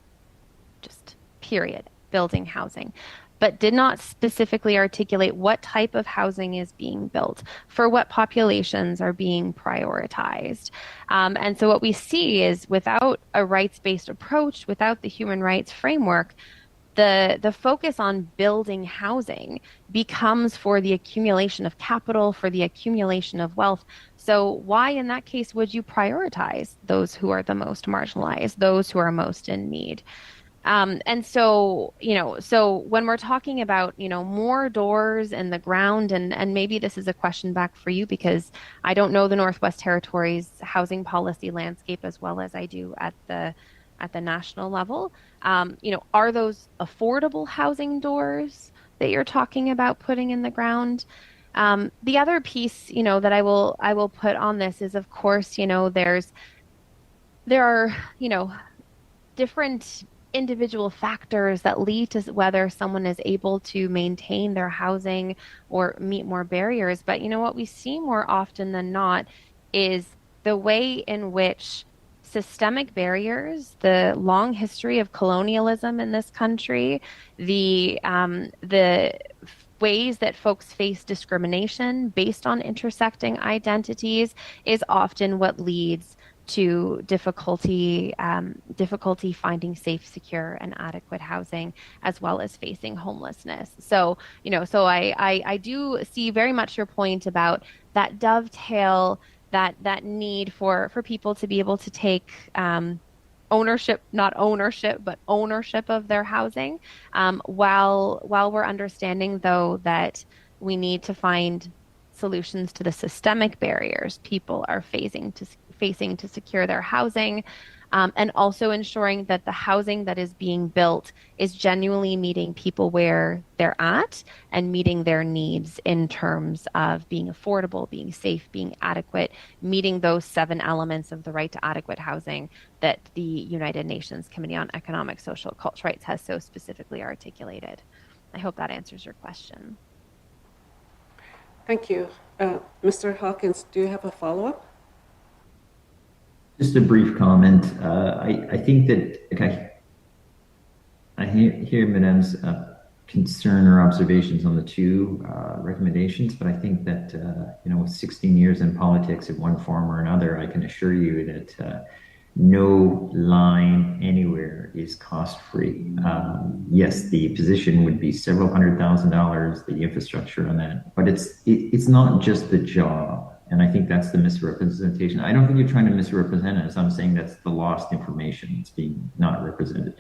just period, building housing, but did not specifically articulate what type of housing is being built, for what populations are being prioritized. And so what we see is, without a rights-based approach, without the human rights framework, the focus on building housing becomes for the accumulation of capital, for the accumulation of wealth. So why in that case would you prioritize those who are the most marginalized, those who are most in need? And so, so when we're talking about, more doors in the ground, and maybe this is a question back for you because I don't know the Northwest Territories housing policy landscape as well as I do at the national level. Are those affordable housing doors that you're talking about putting in the ground? The other piece, that I will put on this is, of course, there are, different individual factors that lead to whether someone is able to maintain their housing or meet more barriers. But what we see more often than not is the way in which systemic barriers, the long history of colonialism in this country, the ways that folks face discrimination based on intersecting identities is often what leads to difficulty finding safe, secure, and adequate housing, as well as facing homelessness. So, I do see very much your point about that dovetail, that need for people to be able to take ownership, not ownership, but ownership of their housing, while we're understanding though that we need to find solutions to the systemic barriers people are facing to secure their housing, and also ensuring that the housing that is being built is genuinely meeting people where they're at and meeting their needs in terms of being affordable, being safe, being adequate, meeting those 7 elements of the right to adequate housing that the United Nations Committee on Economic, Social, and Cultural Rights has so specifically articulated. I hope that answers your question. Thank you. Mr. Hawkins, do you have a follow-up? Just a brief comment. I think that I hear Madame's concern or observations on the 2 recommendations, but I think that with 16 years in politics in one form or another, I can assure you that no line anywhere is cost-free. Yes, the position would be several $100,000, the infrastructure on that, but it's not just the job. And I think that's the misrepresentation. I don't think you're trying to misrepresent us. I'm saying that's the lost information. It's being not represented.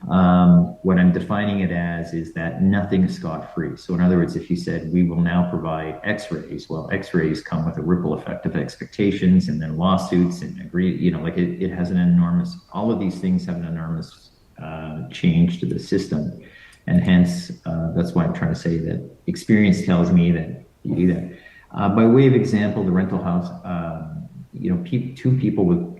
What I'm defining it as is that nothing is scot-free. So in other words, if you said, we will now provide x-rays, well, x-rays come with a ripple effect of expectations and then lawsuits and it has an enormous, all of these things have an enormous change to the system. And hence, that's why I'm trying to say that experience tells me that you do that. By way of example, the rental house, 2 people with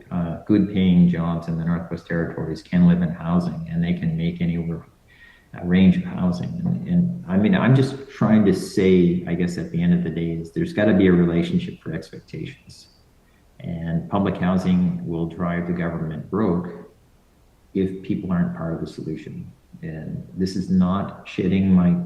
good paying jobs in the Northwest Territories can live in housing and they can make anywhere a range of housing. And I mean, I'm just trying to say, I guess at the end of the day, is there's got to be a relationship for expectations. And public housing will drive the government broke if people aren't part of the solution. And this is not shedding my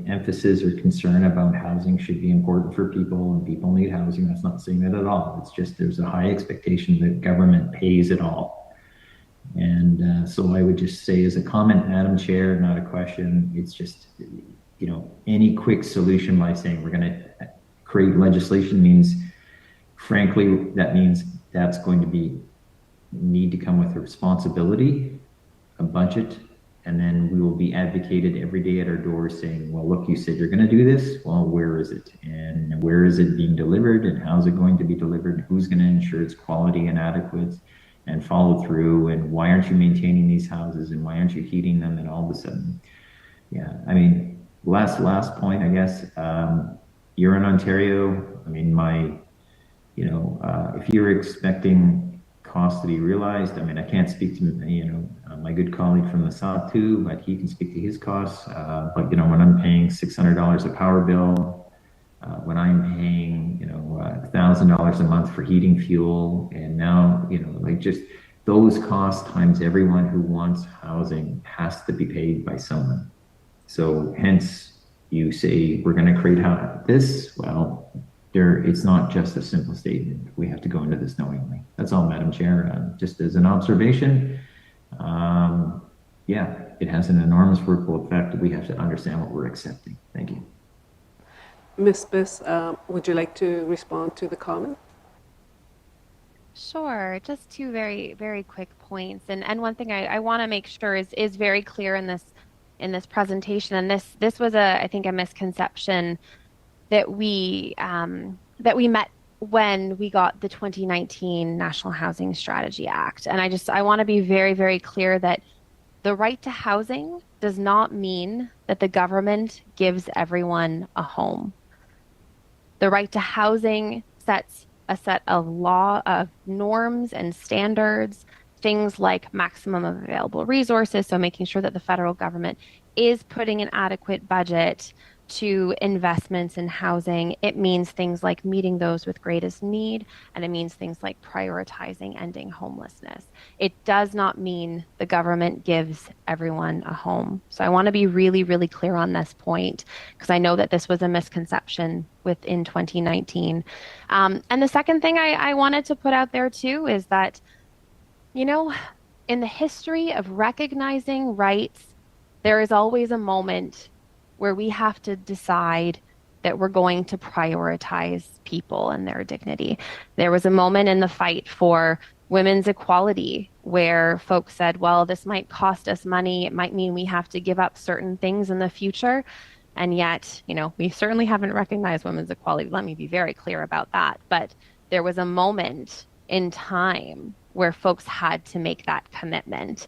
emphasis or concern about housing should be important for people and people need housing. That's not saying that at all. It's just there's a high expectation that government pays it all. And so I would just say as a comment, Madam Chair, not a question, it's just, any quick solution by saying we're going to create legislation means, frankly, that means that's going to need to come with a responsibility, a budget, and then we will be advocated every day at our doors saying, well, look, you said you're going to do this. Well, where is it? And where is it being delivered? And how's it going to be delivered? And who's going to ensure it's quality and adequate and follow through? And why aren't you maintaining these houses? And why aren't you heating them? And all of a sudden, yeah, I mean, last point, I guess, you're in Ontario. I mean, if you're expecting costs to be realized, I mean, I can't speak to, my good colleague from the South too, but he can speak to his costs. But, when I'm paying $600 a power bill, when I'm paying, $1,000 a month for heating fuel, and now, just those costs times everyone who wants housing has to be paid by someone. So hence you say, we're going to create this, well, it's not just a simple statement. We have to go into this knowingly. That's all, Madam Chair. Just as an observation, it has an enormous ripple effect. We have to understand what we're accepting. Thank you. Ms. Biss, would you like to respond to the comment? Sure, just two very, very quick points. And one thing I want to make sure is very clear in this presentation. And this was I think a misconception that we met when we got the 2019 National Housing Strategy Act. And I want to be very, very clear that the right to housing does not mean that the government gives everyone a home. The right to housing sets a set of norms and standards, things like maximum available resources, so making sure that the federal government is putting an adequate budget to investments in housing. It means things like meeting those with greatest need, and it means things like prioritizing ending homelessness. It does not mean the government gives everyone a home. So I want to be really, really clear on this point, because I know that this was a misconception within 2019. And the second thing I wanted to put out there too is that, you know, in the history of recognizing rights, there is always a moment where we have to decide that we're going to prioritize people and their dignity. There was a moment in the fight for women's equality where folks said, well, this might cost us money. It might mean we have to give up certain things in the future. And yet, you know, we certainly haven't recognized women's equality. Let me be very clear about that. But there was a moment in time where folks had to make that commitment.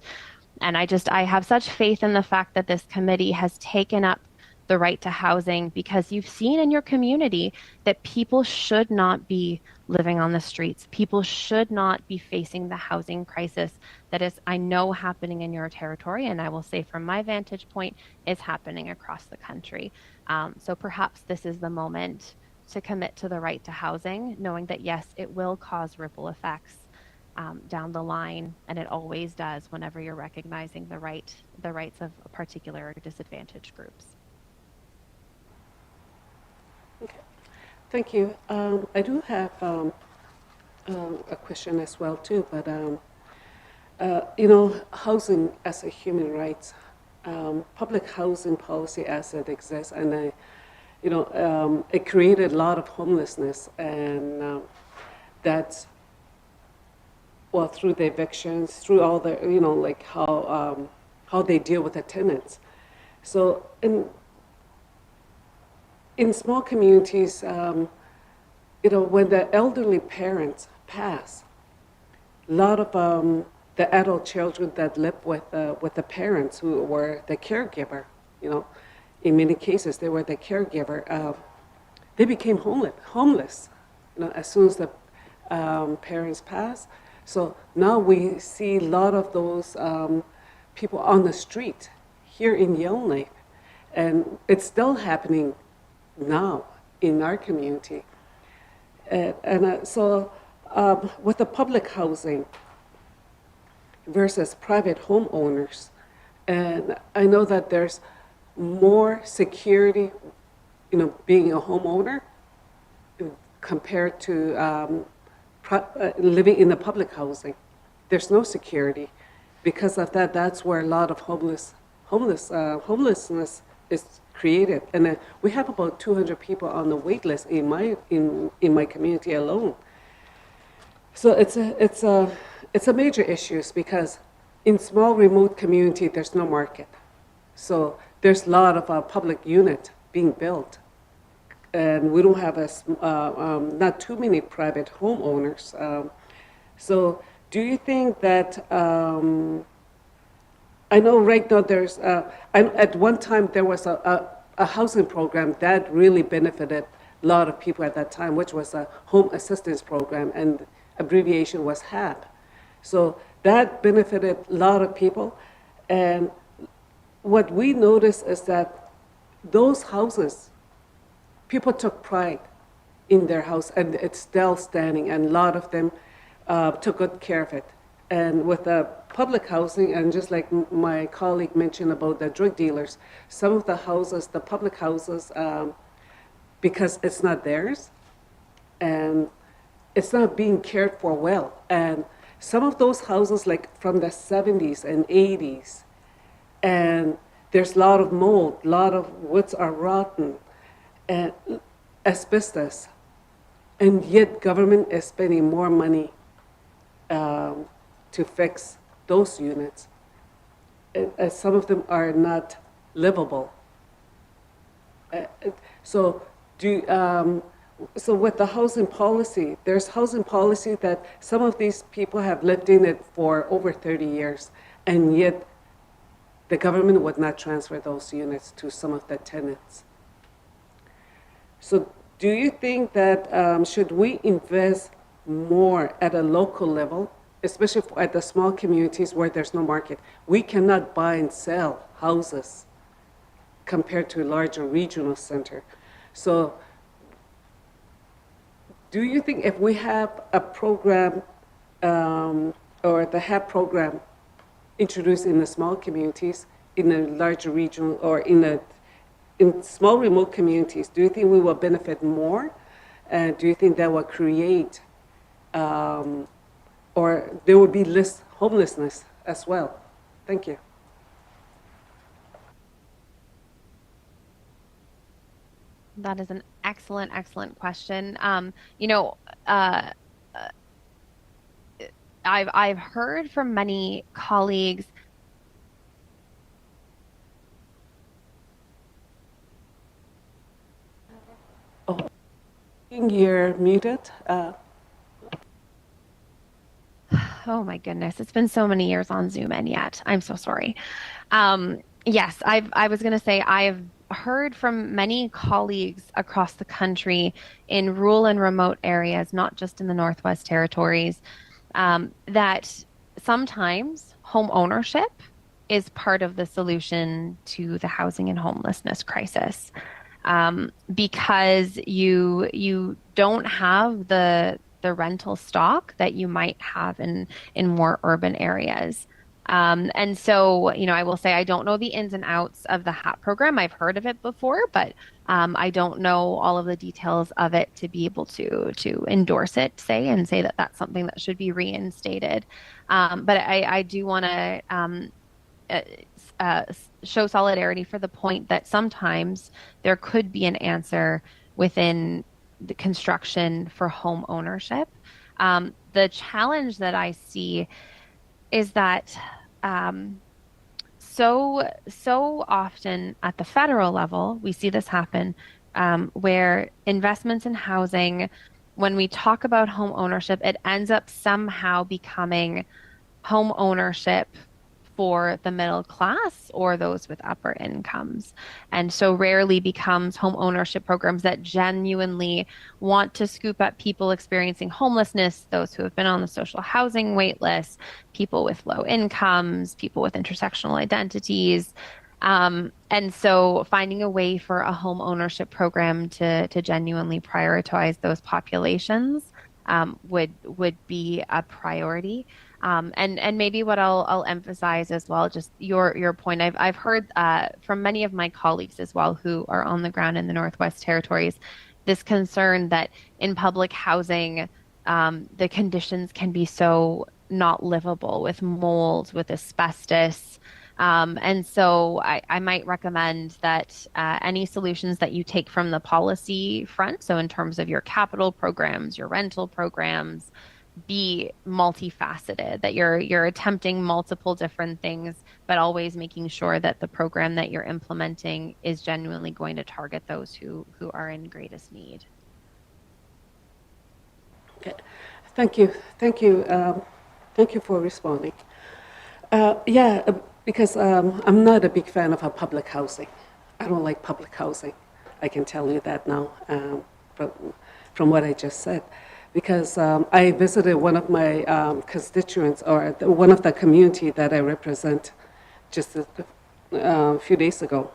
And I have such faith in the fact that this committee has taken up the right to housing, because you've seen in your community that people should not be living on the streets. People should not be facing the housing crisis that is, I know, happening in your territory, and I will say from my vantage point, is happening across the country. So perhaps this is the moment to commit to the right to housing, knowing that yes, it will cause ripple effects down the line, and it always does whenever you're recognizing the rights of particular or disadvantaged groups. Okay. Thank you. I do have a question as well too, but you know, housing as a human right, public housing policy as it exists, and you know, it created a lot of homelessness, and that's, well, through the evictions, through all the, you know, like how they deal with the tenants. So in small communities, you know, when the elderly parents pass, a lot of the adult children that live with the parents who were the caregiver, you know, in many cases they were the caregiver, they became homeless, you know, as soon as the parents pass. So now we see a lot of those people on the street here in Yellowknife, and it's still happening now in our community. So with the public housing versus private homeowners, and I know that there's more security, you know, being a homeowner compared to living in the public housing. There's no security. Because of that, that's where a lot of homelessness is created. And we have about 200 people on the wait list in my community alone. So it's a major issue, because in small remote community there's no market. So there's a lot of public unit being built, and we don't have not too many private homeowners. So do you think that, I know right now there's, at one time there was a housing program that really benefited a lot of people at that time, which was a home assistance program, and abbreviation was HAP. So that benefited a lot of people. And what we noticed is that those houses, people took pride in their house, and it's still standing, and a lot of them took good care of it. And with the public housing, and just like my colleague mentioned about the drug dealers, some of the houses, the public houses, because it's not theirs, and it's not being cared for well. And some of those houses, like from the 70s and 80s, and there's a lot of mold, a lot of woods are rotten, and asbestos, and yet government is spending more money to fix those units. Some of them are not livable. So so with the housing policy, there's housing policy that some of these people have lived in it for over 30 years, and yet the government would not transfer those units to some of the tenants. So do you think that should we invest more at a local level, especially at the small communities where there's no market? We cannot buy and sell houses compared to a larger regional center. So do you think if we have a program or the HAP program introduced in the small communities, in a larger regional or in small remote communities, do you think we will benefit more? And do you think that will create or there will be less homelessness as well? Thank you. That is an excellent, excellent question. I've heard from many colleagues. Oh, you're muted. Oh my goodness, it's been so many years on Zoom and yet I'm so sorry. Yes, I was going to say I've heard from many colleagues across the country in rural and remote areas, not just in the Northwest Territories, that sometimes home ownership is part of the solution to the housing and homelessness crisis, because you don't have the rental stock that you might have in more urban areas. And so, I will say I don't know the ins and outs of the HAP program. I've heard of it before, but I don't know all of the details of it to be able to endorse it, and say that that's something that should be reinstated. But I do want to show solidarity for the point that sometimes there could be an answer within the construction for home ownership. The challenge that I see is that so often at the federal level, we see this happen, where investments in housing, when we talk about home ownership, it ends up somehow becoming home ownership for the middle class or those with upper incomes. And so rarely becomes home ownership programs that genuinely want to scoop up people experiencing homelessness, those who have been on the social housing wait list, people with low incomes, people with intersectional identities. And so finding a way for a home ownership program to genuinely prioritize those populations would be a priority. And maybe what I'll emphasize as well, just your point. I've heard from many of my colleagues as well who are on the ground in the Northwest Territories, this concern that in public housing, the conditions can be so not livable with mold, with asbestos. And so I might recommend that any solutions that you take from the policy front, so in terms of your capital programs, your rental programs, be multifaceted, that you're attempting multiple different things, but always making sure that the program that you're implementing is genuinely going to target those who are in greatest need. Okay. Thank you for responding. Because I'm not a big fan of public housing. I don't like public housing. I can tell you that now from what I just said. Because I visited one of my constituents, or one of the community that I represent, just a few days ago.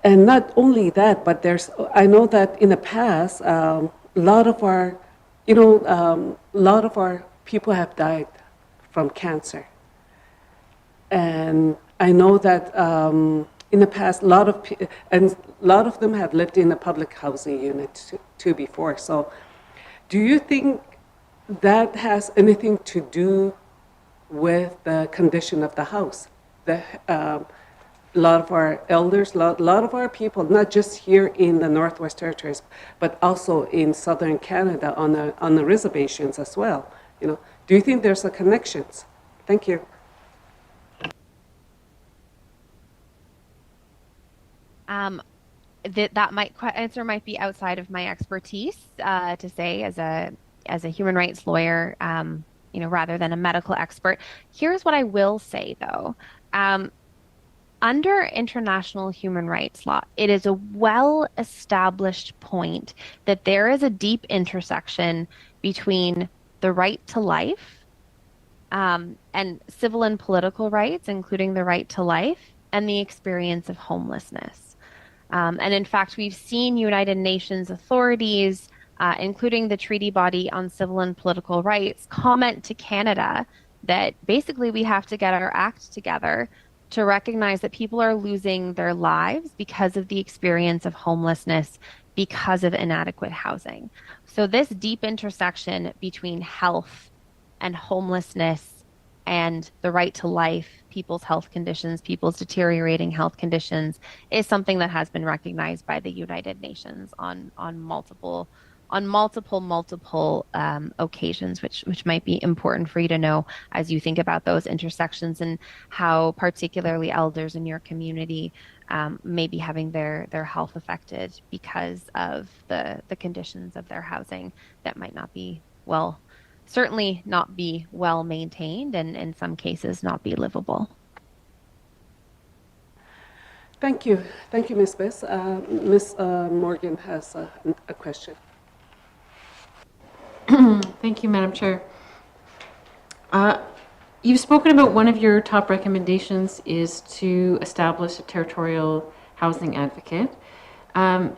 And not only that, but I know that in the past, a lot of our people have died from cancer. And I know that in the past, a lot of them have lived in a public housing unit too before. So, do you think that has anything to do with the condition of the house? A lot of our elders, a lot of our people, not just here in the Northwest Territories, but also in southern Canada on the reservations as well. Do you think there's a connections? Thank you. Answer might be outside of my expertise to say as a human rights lawyer, rather than a medical expert. Here's what I will say though. Under international human rights law, it is a well-established point that there is a deep intersection between the right to life and civil and political rights, including the right to life, and the experience of homelessness. And in fact, we've seen United Nations authorities, including the Treaty Body on Civil and Political Rights, comment to Canada that basically we have to get our act together to recognize that people are losing their lives because of the experience of homelessness, because of inadequate housing. So this deep intersection between health and homelessness and the right to life, people's health conditions, people's deteriorating health conditions, is something that has been recognized by the United Nations on multiple occasions, which might be important for you to know as you think about those intersections and how particularly elders in your community may be having their health affected because of the conditions of their housing that might not be certainly not be well maintained, and in some cases not be livable. Thank you. Thank you, Ms. Bess. Ms. Morgan has a question. Thank you, Madam Chair. You've spoken about one of your top recommendations is to establish a territorial housing advocate. And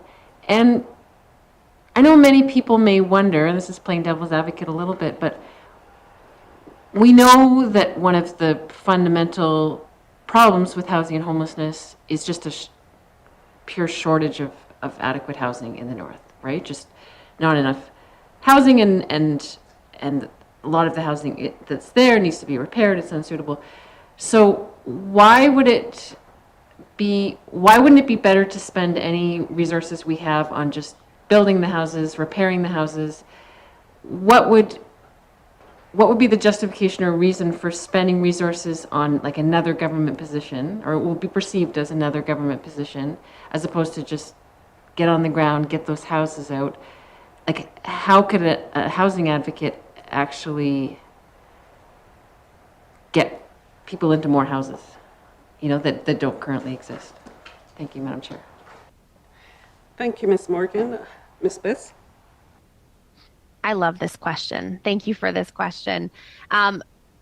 I know many people may wonder, and this is playing devil's advocate a little bit, but we know that one of the fundamental problems with housing and homelessness is just a pure shortage of adequate housing in the north, right? Just not enough housing, and a lot of the housing that's there needs to be repaired. It's unsuitable. So why wouldn't it be better to spend any resources we have on just building the houses, repairing the houses? What would be the justification or reason for spending resources on like another government position, or it will be perceived as another government position, as opposed to just get on the ground, get those houses out? Like, how could a housing advocate actually get people into more houses, that don't currently exist? Thank you, Madam Chair. Thank you, Ms. Morgan. Ms. Bess? I love this question. Thank you for this question.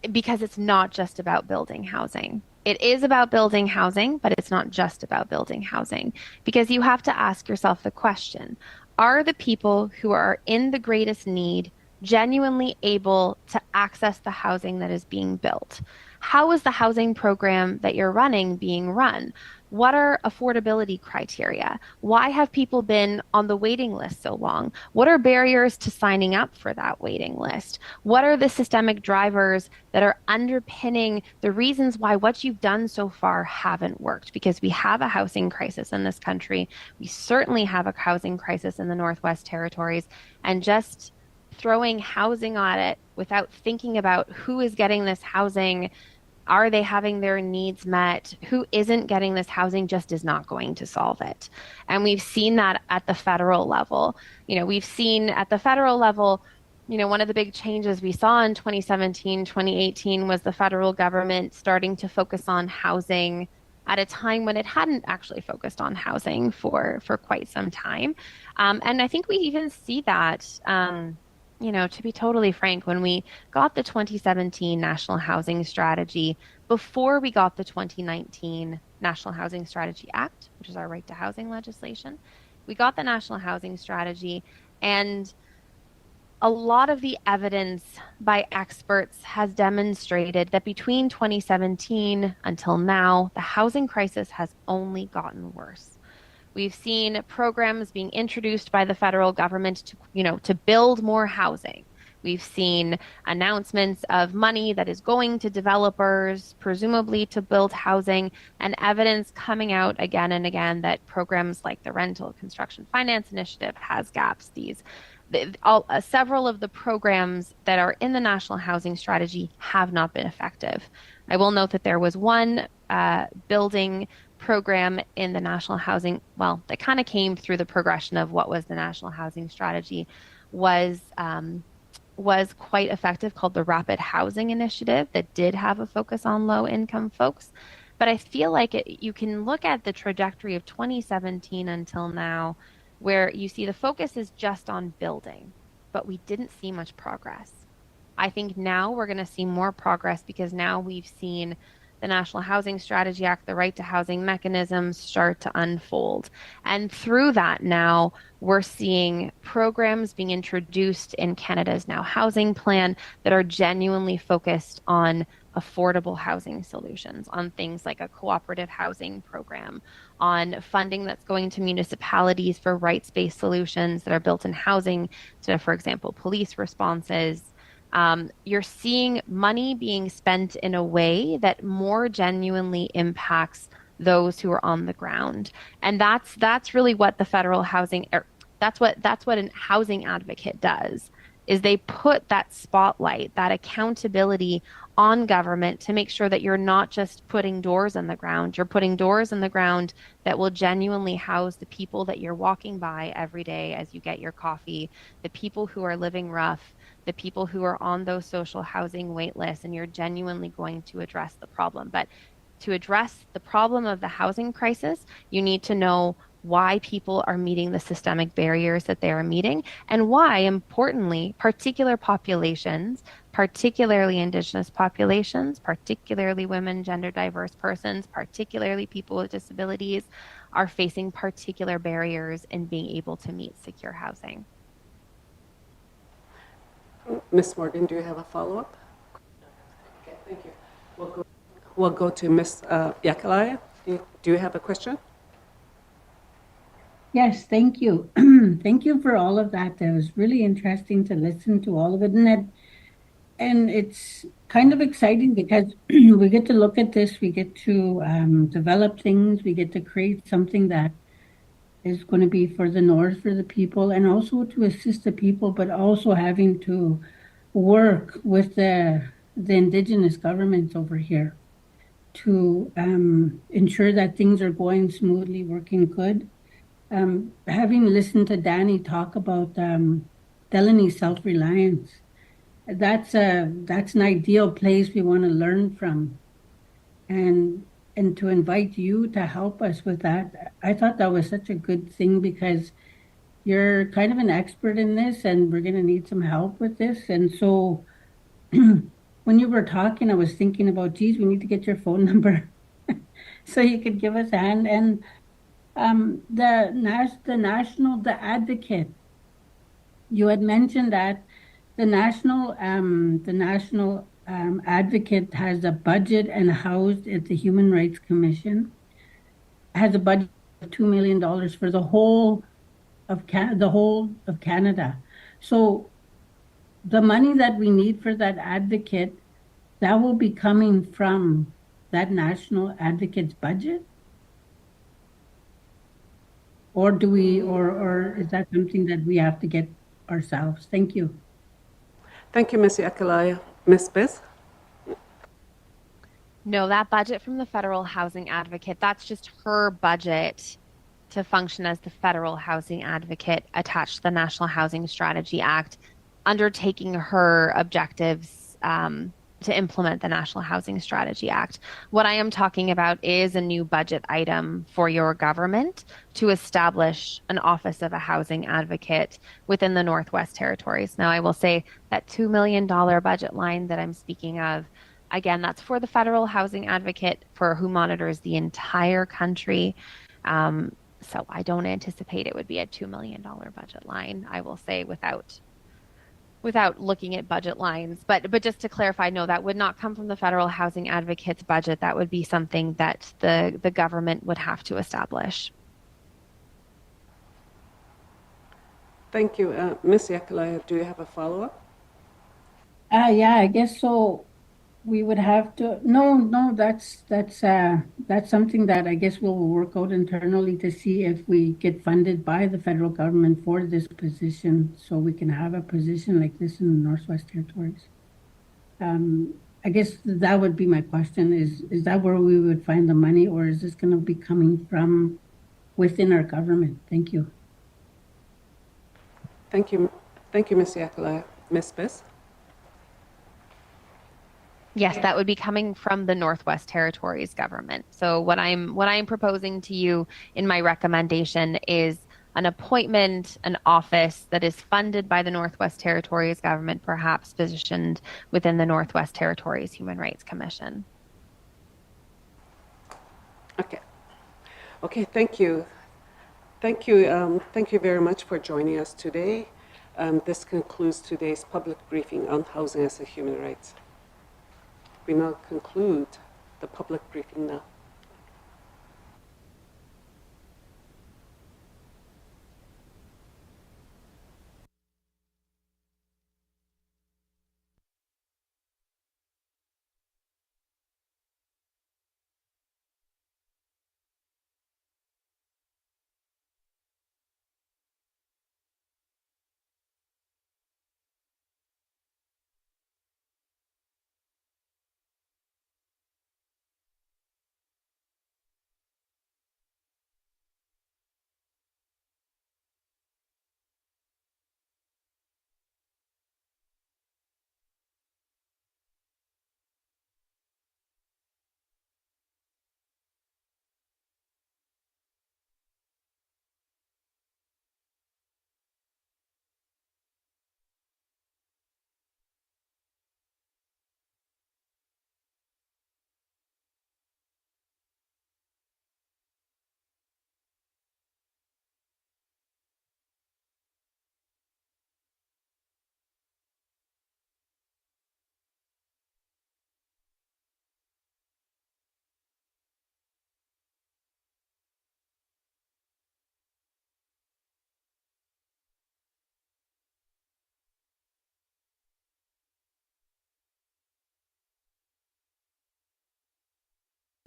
Because it's not just about building housing. It is about building housing, but it's not just about building housing. Because you have to ask yourself the question, are the people who are in the greatest need genuinely able to access the housing that is being built? How is the housing program that you're running being run? What are affordability criteria? Why have people been on the waiting list so long? What are barriers to signing up for that waiting list? What are the systemic drivers that are underpinning the reasons why what you've done so far haven't worked? Because we have a housing crisis in this country. We certainly have a housing crisis in the Northwest Territories, and just throwing housing on it without thinking about who is getting this housing, are they having their needs met, who isn't getting this housing, just is not going to solve it. And we've seen that at the federal level. We've seen at the federal level, one of the big changes we saw in 2017, 2018 was the federal government starting to focus on housing at a time when it hadn't actually focused on housing for quite some time. And I think we even see that, to be totally frank, when we got the 2017 National Housing Strategy, before we got the 2019 National Housing Strategy Act, which is our right to housing legislation, we got the National Housing Strategy, and a lot of the evidence by experts has demonstrated that between 2017 until now, the housing crisis has only gotten worse. We've seen programs being introduced by the federal government to build more housing. We've seen announcements of money that is going to developers, presumably to build housing, and evidence coming out again and again that programs like the Rental Construction Finance Initiative has gaps. several of the programs that are in the National Housing Strategy have not been effective. I will note that there was one building program in the National Housing, well, that kind of came through the progression of what was the National Housing Strategy, was quite effective, called the Rapid Housing Initiative, that did have a focus on low income folks. But I feel like you can look at the trajectory of 2017 until now, where you see the focus is just on building, but we didn't see much progress. I think now we're going to see more progress because now we've seen the National Housing Strategy Act, the Right to Housing mechanisms start to unfold. And through that now, we're seeing programs being introduced in Canada's Now Housing Plan that are genuinely focused on affordable housing solutions, on things like a cooperative housing program, on funding that's going to municipalities for rights-based solutions that are built in housing, so for example, police responses. You're seeing money being spent in a way that more genuinely impacts those who are on the ground. And that's really what the federal housing, that's what a housing advocate does, is they put that spotlight, that accountability on government to make sure that you're not just putting doors in the ground, you're putting doors in the ground that will genuinely house the people that you're walking by every day as you get your coffee, the people who are living rough, the people who are on those social housing wait lists, and you're genuinely going to address the problem. But to address the problem of the housing crisis, you need to know why people are meeting the systemic barriers that they are meeting, and why, importantly, particular populations, particularly Indigenous populations, particularly women, gender diverse persons, particularly people with disabilities, are facing particular barriers in being able to meet secure housing. Ms. Morgan, do you have a follow-up? Okay, thank you. We'll go to Ms. Yakalaya. Do you have a question? Yes, thank you. Thank you for all of that. It was really interesting to listen to all of it. And it's kind of exciting because we get to look at this, we get to develop things, we get to create something that is going to be for the North, for the people, and also to assist the people, but also having to work with the Indigenous governments over here to ensure that things are going smoothly, working good. Having listened to Danny talk about Delaney self-reliance, that's an ideal place we want to learn from, and to invite you to help us with that. I thought that was such a good thing because you're kind of an expert in this, and we're going to need some help with this. And so, when you were talking, I was thinking about, geez, we need to get your phone number so you could give us a hand. And the advocate, you had mentioned that the national advocate has a budget and housed at the Human Rights Commission, has a budget of $2 million for the whole of Canada. So the money that we need for that advocate, that will be coming from that national advocate's budget? Or do we, or is that something that we have to get ourselves? Thank you. Thank you, Ms. Yakalaya. Ms. Biss? No, that budget from the federal housing advocate, that's just her budget to function as the federal housing advocate attached to the National Housing Strategy Act, undertaking her objectives to implement the National Housing Strategy Act. What I am talking about is a new budget item for your government to establish an office of a housing advocate within the Northwest Territories. Now, I will say that $2 million budget line that I'm speaking of, again, that's for the federal housing advocate who monitors the entire country. So I don't anticipate it would be a $2 million budget line, I will say, without looking at budget lines. But just to clarify, no, that would not come from the federal housing advocate's budget. That would be something that the government would have to establish. Thank you. Ms. Yakalaya, do you have a follow-up? Yeah, I guess so. We would have to, no, that's something that I guess we'll work out internally to see if we get funded by the federal government for this position, so we can have a position like this in the Northwest Territories. I guess that would be my question, is that where we would find the money, or is this gonna be coming from within our government? Thank you. Thank you, Ms. Yakalaya. Ms. Biss? Yes, that would be coming from the Northwest Territories government. So what I'm proposing to you in my recommendation is an appointment, an office that is funded by the Northwest Territories government, perhaps positioned within the Northwest Territories Human Rights Commission. Okay. Okay, thank you. Thank you very much for joining us today. This concludes today's public briefing on housing as a human right. We now conclude the public briefing now.